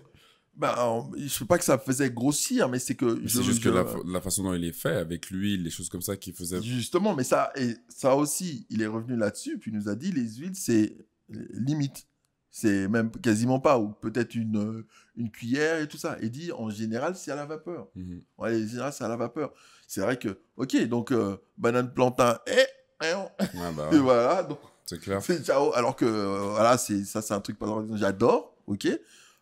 Je ne sais pas que ça faisait grossir, mais c'est que... C'est juste que la façon dont il est fait, avec l'huile, les choses comme ça qui faisaient... Justement, mais ça aussi, il est revenu là-dessus, puis il nous a dit, les huiles, c'est limite. C'est même quasiment pas, ou peut-être une cuillère et tout ça. Et dit, en général, c'est à la vapeur. En général, c'est à la vapeur. C'est vrai que, ok, donc, banane plantain, et voilà, donc... C'est clair. C'est ciao. Alors que, voilà, c'est un truc, j'adore, ok.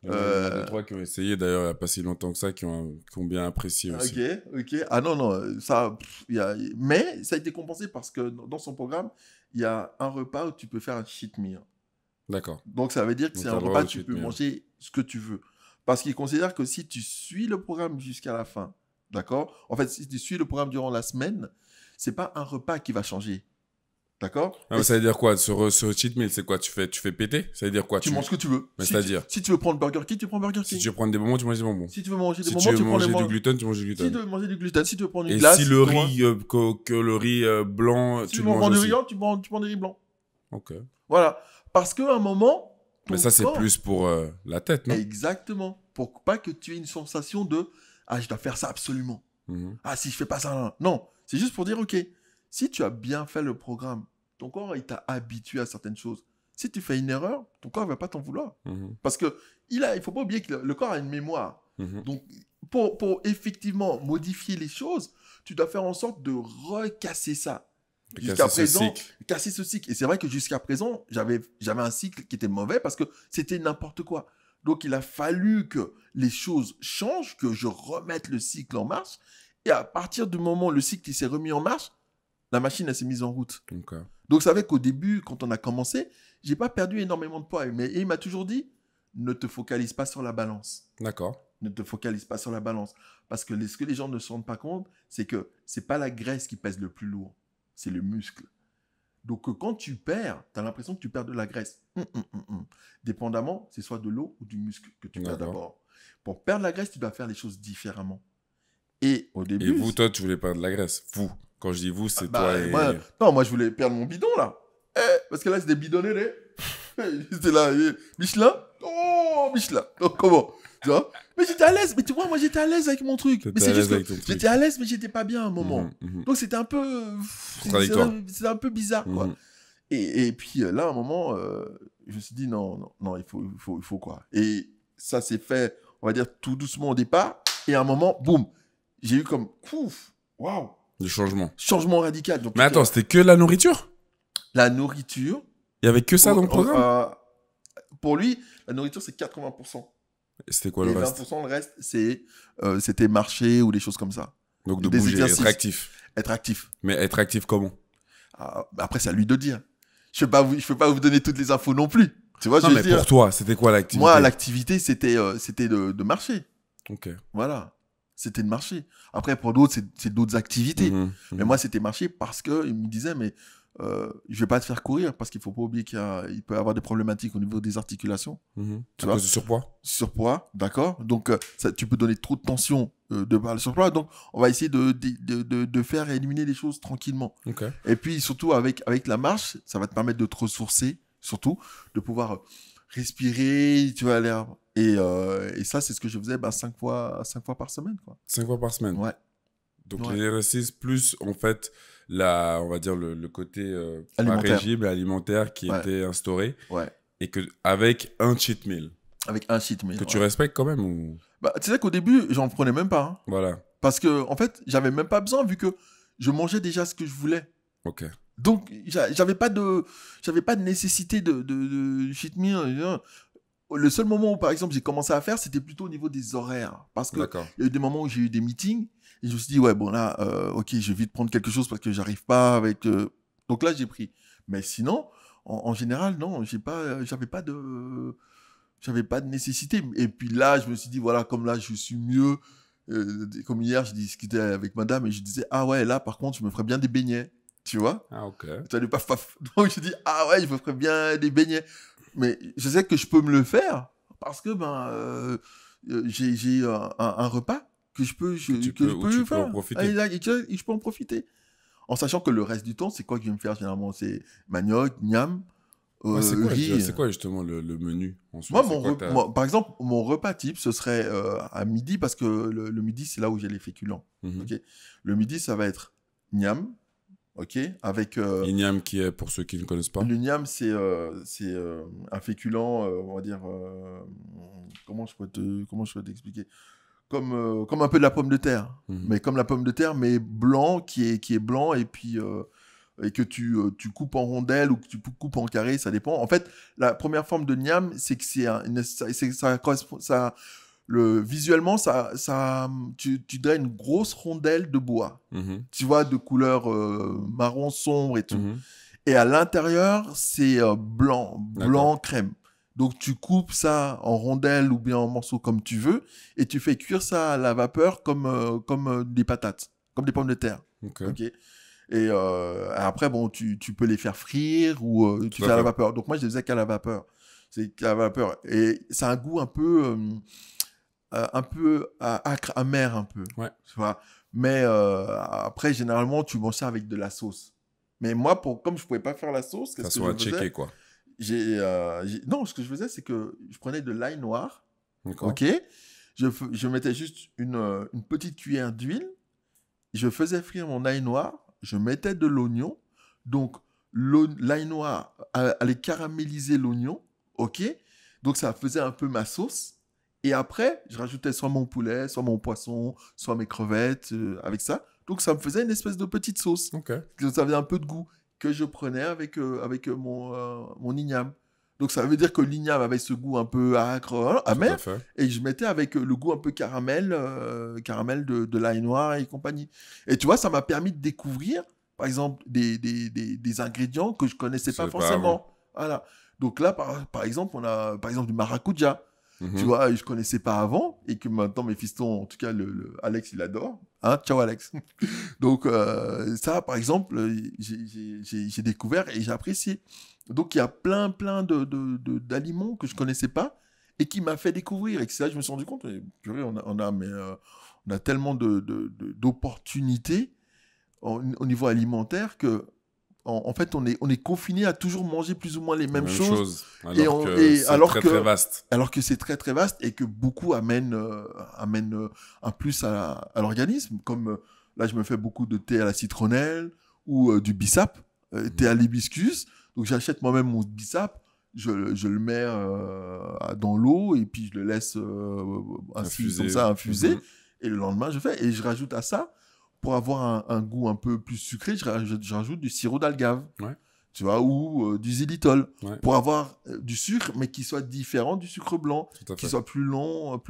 Il y en a deux, trois qui ont essayé, d'ailleurs, il n'y a pas si longtemps que ça, qui ont bien apprécié aussi. Ok. Ah non, ça, mais ça a été compensé parce que dans son programme, il y a un repas où tu peux faire un cheat meal. D'accord. Donc, ça veut dire que c'est un repas où tu peux manger ce que tu veux. Parce qu'il considère que si tu suis le programme jusqu'à la fin, d'accord? En fait, si tu suis le programme durant la semaine, c'est pas un repas qui va changer. D'accord? Ça veut dire quoi? Sur cheat meal, c'est quoi? Tu fais péter? Ça veut dire quoi? Tu manges ce que tu veux. C'est-à-dire? Si tu veux prendre Burger King, tu prends Burger King. Si tu veux prendre des bonbons, tu manges des bonbons. Si tu veux manger des bonbons, tu prends des bonbons. Si tu veux manger du gluten, tu manges du gluten. Si tu veux manger du gluten, si tu veux prendre une glace... Et si le riz, que le riz blanc, tu le manges aussi. Si tu veux prendre du riz, tu prends des riz blancs. Ok. Voilà. Parce qu'à un moment... Mais ça, c'est plus pour la tête, non? Exactement. Pour pas que tu aies une sensation de « je dois faire ça absolument. Si je fais pas ça... » Non. C'est juste pour dire, ok, si tu as bien fait le programme, ton corps, il t'a habitué à certaines choses. Si tu fais une erreur, ton corps ne va pas t'en vouloir. Parce que il faut pas oublier que le corps a une mémoire. Donc, pour effectivement modifier les choses, tu dois faire en sorte de recasser ça. Jusqu'à présent, casser ce cycle. Et c'est vrai que jusqu'à présent, j'avais un cycle qui était mauvais parce que c'était n'importe quoi. Donc, il a fallu que les choses changent, que je remette le cycle en marche. Et à partir du moment où le cycle s'est remis en marche, la machine, elle s'est mise en route. Okay. Donc, c'est vrai qu'au début, quand on a commencé, j'ai pas perdu énormément de poids. Mais il m'a toujours dit, ne te focalise pas sur la balance. D'accord. Ne te focalise pas sur la balance. Parce que ce que les gens ne se rendent pas compte, c'est que c'est pas la graisse qui pèse le plus lourd. C'est le muscle. Donc, quand tu perds, tu as l'impression que tu perds de la graisse. Dépendamment, c'est soit de l'eau ou du muscle que tu perds d'abord. Pour perdre la graisse, tu dois faire les choses différemment. Et au début... Et vous, toi, tu voulais perdre de la graisse. Vous, Quand je dis vous, c'est toi et... Moi, je voulais perdre mon bidon, là. Parce que là, c'est des bidonnés, C'était là, Michelin. Oh, Michelin. Donc, comment? Tu vois? Mais j'étais à l'aise. Mais tu vois, moi, j'étais à l'aise avec mon truc. Mais c'est juste que j'étais à l'aise, mais j'étais pas bien à un moment. Donc, c'était un peu... contradictoire. C'était un peu bizarre, quoi. Et puis, là, à un moment, je me suis dit, non, il faut quoi. Et ça s'est fait, on va dire, tout doucement au départ. Et à un moment, boum, j'ai eu comme, waouh. Du changement. Changement radical. Donc, mais attends, c'était que la nourriture? La nourriture. Il y avait que ça dans le programme? Pour lui, la nourriture, c'est 80%. Et c'était quoi le reste? 20%, le reste, c'était marcher ou des choses comme ça. Donc de bouger, être actif. Être actif. Mais être actif comment? Après, c'est à lui de dire. Je peux pas vous donner toutes les infos non plus. Tu vois, non, mais pour toi, c'était quoi l'activité? Moi, l'activité, c'était de marcher. Ok. Voilà. C'était de marcher. Après, pour d'autres, c'est d'autres activités. Mais moi, c'était marcher parce qu'il me disait, mais je vais pas te faire courir parce qu'il faut pas oublier qu'il peut y avoir des problématiques au niveau des articulations. Tu vois, cause du surpoids. Surpoids, d'accord. Donc, tu peux donner trop de tension de par le surpoids. Donc, on va essayer de faire éliminer les choses tranquillement. Okay. Et puis, surtout, avec la marche, ça va te permettre de te ressourcer, surtout, de pouvoir respirer, tu vois, l'air. Et ça, c'est ce que je faisais 5 fois par semaine, quoi. 5 fois par semaine? Ouais. Donc, l'exercice plus, en fait, on va dire le côté alimentaire qui était instauré. Ouais. Et avec un cheat meal. Avec un cheat meal. Que tu respectes quand même ou... Tu sais qu'au début, j'en prenais même pas. Hein. Voilà. Parce que, en fait, j'avais même pas besoin vu que je mangeais déjà ce que je voulais. Ok. Donc, j'avais pas de nécessité de cheat meal. Le seul moment où, par exemple, j'ai commencé à faire, c'était plutôt au niveau des horaires. Parce que il y a eu des moments où j'ai eu des meetings et je me suis dit, ouais, bon là, ok, je vais vite prendre quelque chose parce que j'arrive pas avec... Donc là, j'ai pris. Mais sinon, en général, non, j'avais pas de nécessité. Et puis là, je me suis dit, voilà, comme là, je suis mieux. Comme hier, je discutais avec madame et je disais, ah ouais, là, par contre, je me ferais bien des beignets. Tu vois? Ah, ok. Tu allais paf, paf. Donc, je dis, ah ouais, je me ferais bien des beignets. Mais je sais que je peux me le faire parce que j'ai un repas que je peux faire. En profiter. Et je peux en profiter. En sachant que le reste du temps, c'est quoi que je vais me faire généralement? C'est manioc, niam, riz. C'est quoi justement le menu en soi? Moi, par exemple, mon repas type, ce serait à midi parce que le midi, c'est là où j'ai les féculents. Okay, le midi, ça va être niam. Ok, avec... L'igname qui est, pour ceux qui ne connaissent pas. L'igname, c'est un féculent, on va dire... comment je peux t'expliquer? Comme un peu de la pomme de terre. Mais comme la pomme de terre, mais blanc, qui est blanc, et puis... et que tu coupes en rondelles ou que tu coupes en carré, ça dépend. En fait, la première forme de niam, c'est que ça correspond... visuellement, tu dirais une grosse rondelle de bois. Tu vois, de couleur marron sombre et tout. Et à l'intérieur, c'est blanc crème. Donc, tu coupes ça en rondelles ou bien en morceaux comme tu veux et tu fais cuire ça à la vapeur comme des patates, comme des pommes de terre. Okay. Et après, bon, tu peux les faire frire ou tu fais à la vapeur. Donc, moi, je les faisais qu'à la vapeur. C'est qu'à la vapeur. Et ça a un goût un peu acre, amer un peu. Ouais. Tu vois. Mais après, généralement, tu manges ça avec de la sauce. Mais moi, comme je pouvais pas faire la sauce, qu'est-ce que je faisais? checké, quoi. Non, ce que je faisais, c'est que je prenais de l'ail noir. Ok. Je mettais juste une petite cuillère d'huile. Je faisais frire mon ail noir. Je mettais de l'oignon. Donc, l'ail noir allait caraméliser l'oignon. Ok. Donc, ça faisait un peu ma sauce. Et après, je rajoutais soit mon poulet, soit mon poisson, soit mes crevettes avec ça. Donc, ça me faisait une espèce de petite sauce. Okay. Ça avait un peu de goût que je prenais avec mon igname. Donc, ça veut dire que l'igname avait ce goût un peu acre, amer. Et je mettais avec le goût un peu caramel de l'ail noir et compagnie. Et tu vois, ça m'a permis de découvrir, par exemple, des ingrédients que je ne connaissais pas forcément. Voilà. Donc là, par exemple, on a du maracuja. Tu vois, je connaissais pas avant et que maintenant mes fistons, en tout cas Alex, il adore. Hein, ciao Alex. Donc ça, par exemple, j'ai découvert et j'ai apprécié. Donc il y a plein d'aliments que je connaissais pas et qui m'a fait découvrir. Et que ça, je me suis rendu compte, on a tellement d'opportunités au niveau alimentaire que en fait, on est confiné à toujours manger plus ou moins les mêmes choses. Alors que c'est très vaste. Alors que c'est très, très vaste et que beaucoup amènent un plus à l'organisme. Comme là, je me fais beaucoup de thé à la citronnelle ou du bissap, thé à l'hibiscus. Donc, j'achète moi-même mon bissap, je le mets dans l'eau et puis je le laisse infuser. Et le lendemain, je fais. Et je rajoute à ça, pour avoir un goût un peu plus sucré, je rajoute du sirop d'agave, tu vois, ou du xylitol, pour avoir du sucre, mais qui soit différent du sucre blanc, qui soit plus lent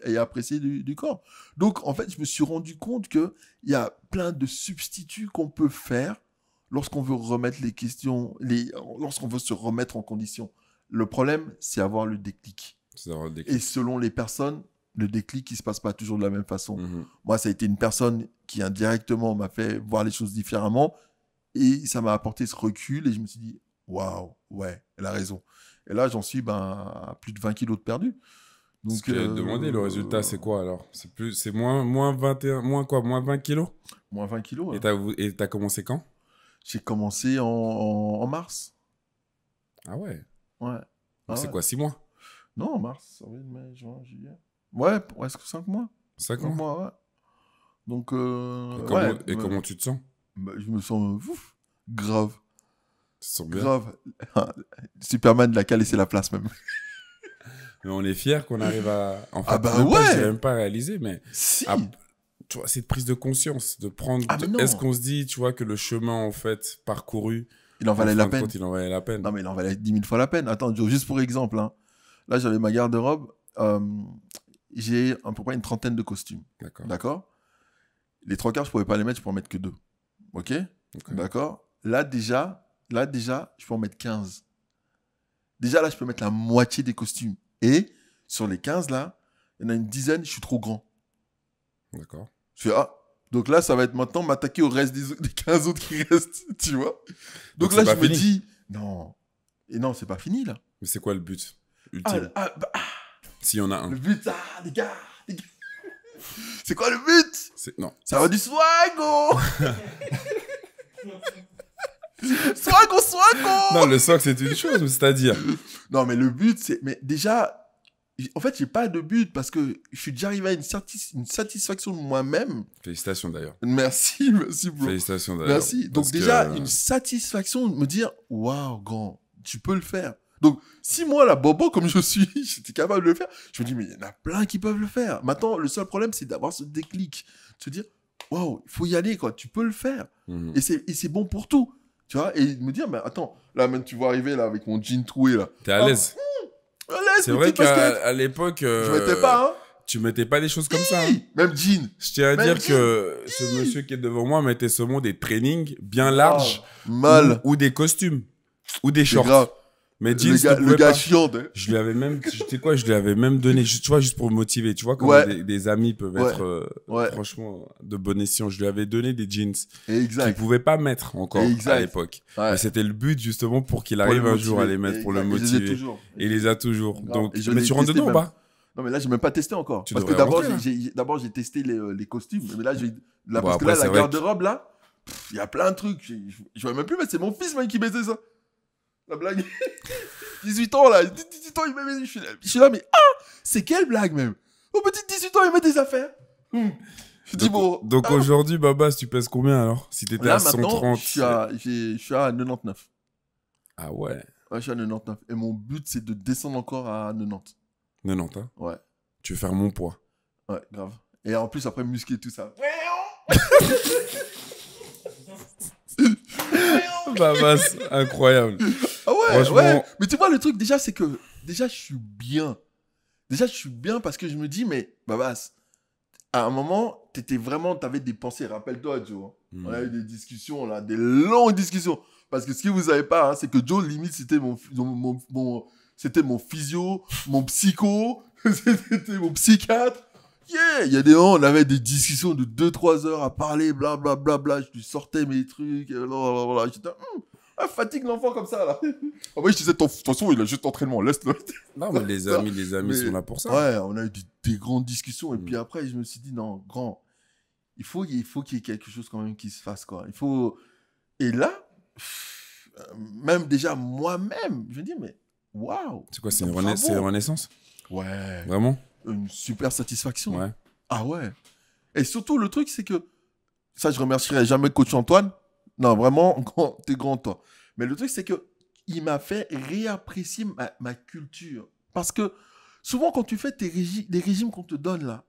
et apprécié du corps. Donc, en fait, je me suis rendu compte qu'il y a plein de substituts qu'on peut faire lorsqu'on veut remettre lorsqu'on veut se remettre en condition. Le problème, c'est avoir le déclic. Et selon les personnes, le déclic, il ne se passe pas toujours de la même façon. Moi, ça a été une personne qui indirectement m'a fait voir les choses différemment et ça m'a apporté ce recul et je me suis dit, waouh, ouais, elle a raison. Et là, j'en suis à plus de 20 kilos de perdu. Donc, demandé, le résultat, c'est quoi alors? C'est moins 21, moins quoi? Moins 20 kilos? Moins 20 kilos. Et t'as commencé quand? J'ai commencé en mars. Ah ouais? Ouais. Donc c'est quoi, 6 mois? Non, en mars, avril, mai, juin, juillet. Ouais, presque 5 mois. 5 mois, ouais. Donc, comment tu te sens? Je me sens grave. Tu te sens bien? Grave. Superman l'a qu'à laisser la place même. Mais on est fiers qu'on arrive à... Enfin, ouais. Je n'ai même pas réalisé, mais... Si. Tu vois, cette prise de conscience, de prendre... Est-ce qu'on se dit, tu vois, que le chemin, en fait, parcouru... Il en valait la peine. Il en valait la peine. Non, mais il en valait 10 000 fois la peine. Attends, Joe, juste pour exemple, hein. Là, j'avais ma garde-robe. J'ai à peu près une trentaine de costumes. D'accord. Les 3/4, je ne pouvais pas les mettre, je peux en mettre que 2. OK. D'accord. Là, déjà, je peux en mettre 15. Déjà, là, je peux mettre la moitié des costumes. Et sur les 15, là, il y en a une dizaine, je suis trop grand. D'accord. Je fais, donc là, ça va être maintenant m'attaquer au reste des 15 autres qui restent, tu vois. Donc là, je me dis, non. Et non, c'est pas fini, là. Mais c'est quoi le but ultime? S'il y en a un. Le but, les gars. C'est quoi le but? Non. Ça va du swago. Swago. Non, le swag, c'est une chose, c'est-à-dire. Non, mais le but, c'est... Mais déjà, en fait, j'ai pas de but parce que je suis déjà arrivé à une satisfaction de moi-même. Félicitations, d'ailleurs. Merci, bro. Félicitations, d'ailleurs. Merci. Donc déjà, une satisfaction de me dire, waouh, grand, tu peux le faire. Donc, si moi, la bobo, comme je suis, j'étais capable de le faire, je me dis, mais il y en a plein qui peuvent le faire. Maintenant, le seul problème, c'est d'avoir ce déclic. De se dire, waouh, il faut y aller, quoi. Tu peux le faire. Et c'est bon pour tout. Tu vois, et me dire, mais attends, là, même, tu vois arriver, là, avec mon jean troué, là. T'es à l'aise. À l'aise, c'est vrai qu'à l'époque... je mettais pas, hein. Tu mettais pas les choses comme ça. Hein. Même jean. Je tiens à dire que ce monsieur qui est devant moi mettait seulement des trainings bien larges. Ou des costumes. Ou des shorts. Mais jeans, le gars chiant. Je lui avais même, tu sais quoi, je lui avais même donné, tu vois, juste pour me motiver. Tu vois, comme des amis peuvent être, franchement, de bon escient. Je lui avais donné des jeans qu'il pouvait pas mettre encore à l'époque. Mais c'était le but, justement, pour qu'il arrive un jour à les mettre pour le motiver. Et il les a toujours. Donc, mais tu rentres dedans ou pas? Non, mais là, j'ai même pas testé encore. Parce que d'abord, j'ai testé les costumes. Mais là, parce que là, la garde-robe, là, il y a plein de trucs. Je vois même plus, mais c'est mon fils, même, qui mettait ça. La blague. 18 ans, là. 18 ans, il met... Je suis là, mais c'est quelle blague, même? Au petit 18 ans, il met des affaires. Je dis, bon... Donc aujourd'hui, Babas, tu pèses combien, alors? Si t'étais à 130... je suis à 99. Ah ouais? Ouais, je suis à 99. Et mon but, c'est de descendre encore à 90. 90, hein? Ouais. Tu veux faire mon poids? Ouais, grave. Et en plus, après, muscler tout ça. Babas, incroyable. Ah ouais, ouais. Mais tu vois, le truc, déjà, c'est que... Déjà, je suis bien. Déjà, je suis bien parce que je me dis, mais Babas, à un moment, t'avais des pensées. Rappelle-toi, Joe. On a eu des discussions, là, des longues discussions. Parce que ce que vous savez pas, hein, c'est que Joe, limite, c'était c'était mon physio, mon psycho, c'était mon psychiatre. Yeah, il y a des moments, on avait des discussions de 2-3 heures à parler, blablabla, je lui sortais mes trucs, blablabla. J'étais, fatigue l'enfant comme ça, là. En vrai, je disais, attention, il a juste entraînement, laisse-le. Non, mais les amis sont là pour ça. Ouais, on a eu des grandes discussions, et puis après, je me suis dit, non, grand, il faut qu'il y ait quelque chose quand même qui se fasse, quoi. Il faut... Et là, même déjà moi-même, je me dis, mais waouh! C'est quoi, c'est une renaissance? Ouais. Vraiment? Une super satisfaction. Ouais. Ah ouais. Et surtout, le truc, c'est que, ça, je remercierai jamais coach Antoine. Non, vraiment, t'es grand, toi. Mais le truc, c'est que il m'a fait réapprécier ma culture. Parce que souvent, quand tu fais les régimes qu'on te donne là,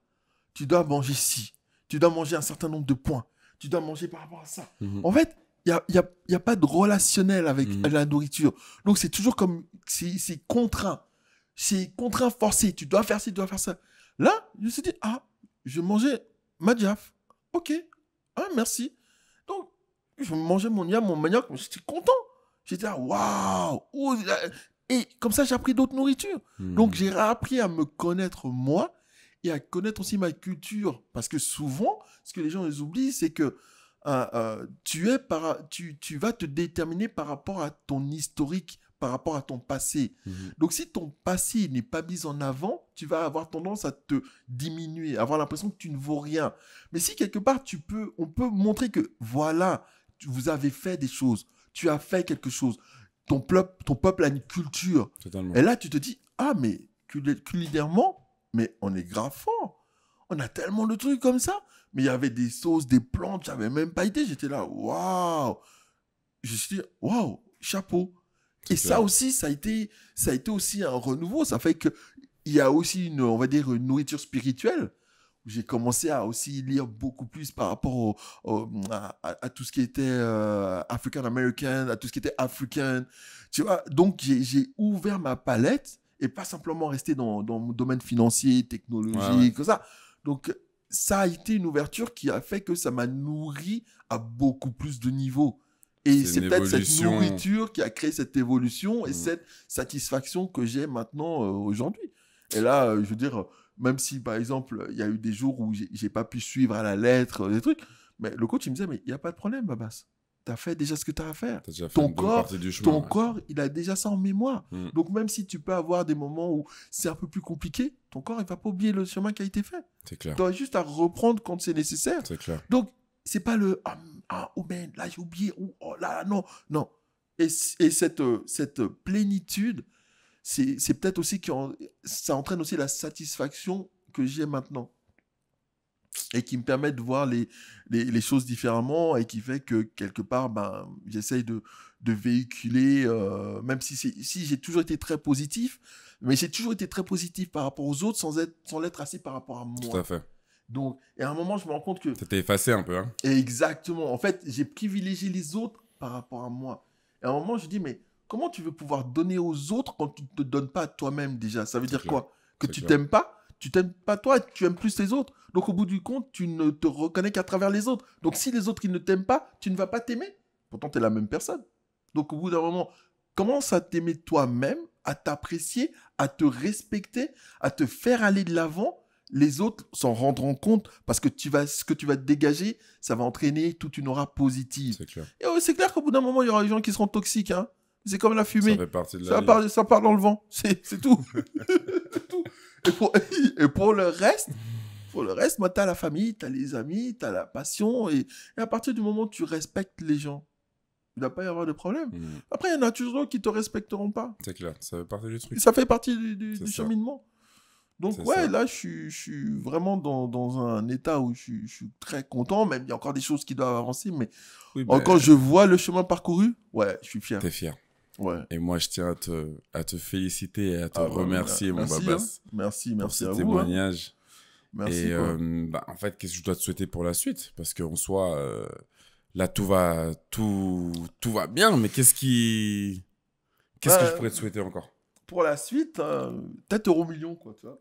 tu dois manger ci, tu dois manger un certain nombre de points, tu dois manger par rapport à ça. En fait, il n'y a pas de relationnel avec la nourriture. Donc, c'est toujours comme, c'est contraint. C'est contraint forcé. Tu dois faire ci, tu dois faire ça. Là, je me suis dit, je mangeais ma Jaf. Ok. Ah, merci. Donc, je mangeais mon yam, mon manioc, j'étais content. J'étais là, waouh! Et comme ça, j'ai appris d'autres nourritures. Donc, j'ai appris à me connaître moi et à connaître aussi ma culture. Parce que souvent, ce que les gens ils oublient, c'est que tu vas te déterminer par rapport à ton historique, par rapport à ton passé. Donc, si ton passé n'est pas mis en avant, tu vas avoir tendance à te diminuer, avoir l'impression que tu ne vaux rien. Mais si quelque part, on peut montrer que, voilà, vous avez fait des choses, tu as fait quelque chose, ton peuple a une culture. Totalement. Et là, tu te dis, mais culinairement, mais on est grave fort. On a tellement de trucs comme ça. Mais il y avait des sauces, des plantes, j'avais même pas idée. J'étais là, waouh. Je me suis dit, waouh, chapeau. Et ça aussi, ça a été aussi un renouveau. Ça fait qu'il y a aussi on va dire, une nourriture spirituelle. J'ai commencé à aussi lire beaucoup plus par rapport à tout ce qui était African American, à tout ce qui était africain. Tu vois, donc j'ai ouvert ma palette et pas simplement rester dans mon domaine financier, technologique, tout ça. Donc, ça a été une ouverture qui a fait que ça m'a nourri à beaucoup plus de niveaux. Et c'est peut-être cette nourriture qui a créé cette évolution et cette satisfaction que j'ai maintenant aujourd'hui. Et là, je veux dire, même si, par exemple, il y a eu des jours où j'ai pas pu suivre à la lettre des trucs, mais le coach, il me disait, mais il n'y a pas de problème, Babas. Tu as fait déjà ce que tu as à faire. Ton corps, il a déjà ça en mémoire. Donc, même si tu peux avoir des moments où c'est un peu plus compliqué, ton corps, il ne va pas oublier le chemin qui a été fait. C'est clair. Tu as juste à reprendre quand c'est nécessaire. C'est clair. Donc, c'est pas le oh man, là j'ai oublié, oh là, non. Et cette plénitude, c'est peut-être aussi ça entraîne aussi la satisfaction que j'ai maintenant. Et qui me permet de voir les choses différemment et qui fait que quelque part, j'essaye de véhiculer, même si j'ai toujours été très positif, mais j'ai toujours été très positif par rapport aux autres sans l'être assez par rapport à moi. Tout à fait. Donc, et à un moment, je me rends compte que... T'étais effacé un peu, hein. Exactement. En fait, j'ai privilégié les autres par rapport à moi. Et à un moment, je dis, mais comment tu veux pouvoir donner aux autres quand tu ne te donnes pas à toi-même déjà? Ça veut dire quoi? Que tu t'aimes pas? Tu t'aimes pas toi, tu aimes plus les autres. Donc, au bout du compte, tu ne te reconnais qu'à travers les autres. Donc, si les autres, ils ne t'aiment pas, tu ne vas pas t'aimer. Pourtant, tu es la même personne. Donc, au bout d'un moment, commence à t'aimer toi-même, à t'apprécier, à te respecter, à te faire aller de l'avant. Les autres s'en rendront compte parce que ce que tu vas dégager, ça va entraîner toute une aura positive. C'est clair. Et c'est clair qu'au bout d'un moment, il y aura des gens qui seront toxiques. Hein. C'est comme la fumée. Ça fait partie de la vie. Ça part dans le vent. C'est tout. C'est tout. Et pour le reste, moi, tu as la famille, tu as les amis, tu as la passion. Et à partir du moment où tu respectes les gens, il ne va pas y avoir de problème. Après, il y en a toujours qui ne te respecteront pas. C'est clair. Ça fait partie du truc. Et ça fait partie du cheminement. Donc, ça. Là, je suis vraiment dans un état où je suis très content. Même, il y a encore des choses qui doivent avancer. Mais quand je vois le chemin parcouru, je suis fier. T'es fier. Ouais. Et moi, je tiens à te féliciter et à te remercier, mon Babas. Merci pour ce à vous. Témoignage. Merci. Et en fait, qu'est-ce que je dois te souhaiter pour la suite? Parce qu'en soi, là, tout va bien. Mais qu'est-ce que je pourrais te souhaiter encore? Pour la suite, peut-être €1 million, quoi, tu vois.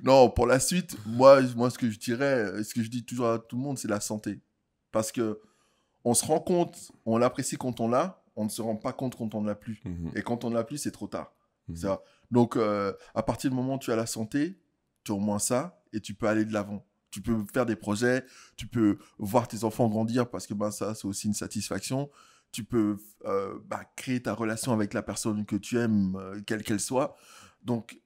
Non, pour la suite, moi, ce que je dirais, ce que je dis toujours à tout le monde, c'est la santé. Parce que on se rend compte, on l'apprécie quand on l'a, on ne se rend pas compte quand on ne l'a plus. Et quand on ne l'a plus, c'est trop tard. Ça. Donc, à partir du moment où tu as la santé, tu as au moins ça, et tu peux aller de l'avant. Tu peux faire des projets, tu peux voir tes enfants grandir parce que ça, c'est aussi une satisfaction. tu peux créer ta relation avec la personne que tu aimes, quelle qu'elle soit. Donc,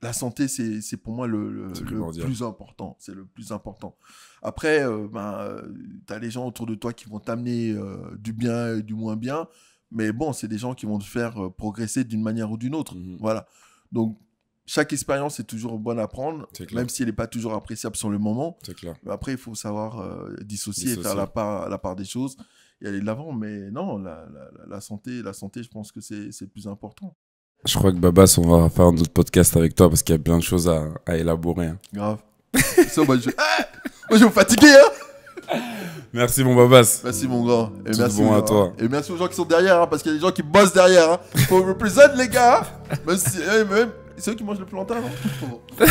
la santé, c'est pour moi le plus important. C'est le plus important. Après, tu as les gens autour de toi qui vont t'amener du bien et du moins bien. Mais bon, c'est des gens qui vont te faire progresser d'une manière ou d'une autre. Voilà. Donc, chaque expérience est toujours bonne à prendre, même si elle n'est pas toujours appréciable sur le moment. C'est clair. Mais après, il faut savoir dissocier et faire la part des choses et aller de l'avant. Mais non, la santé, je pense que c'est le plus important. Je crois que Babas, on va faire un autre podcast avec toi parce qu'il y a plein de choses à élaborer. Hein. Grave. Moi, je vais vous fatiguer, hein. Merci, mon Babas. Merci, mon grand. Et tout merci bon à toi. Et merci aux gens qui sont derrière, hein, parce qu'il y a des gens qui bossent derrière. Hein. Faut représenter, les gars. Même c'est eux qui mangent le plus longtemps. Hein.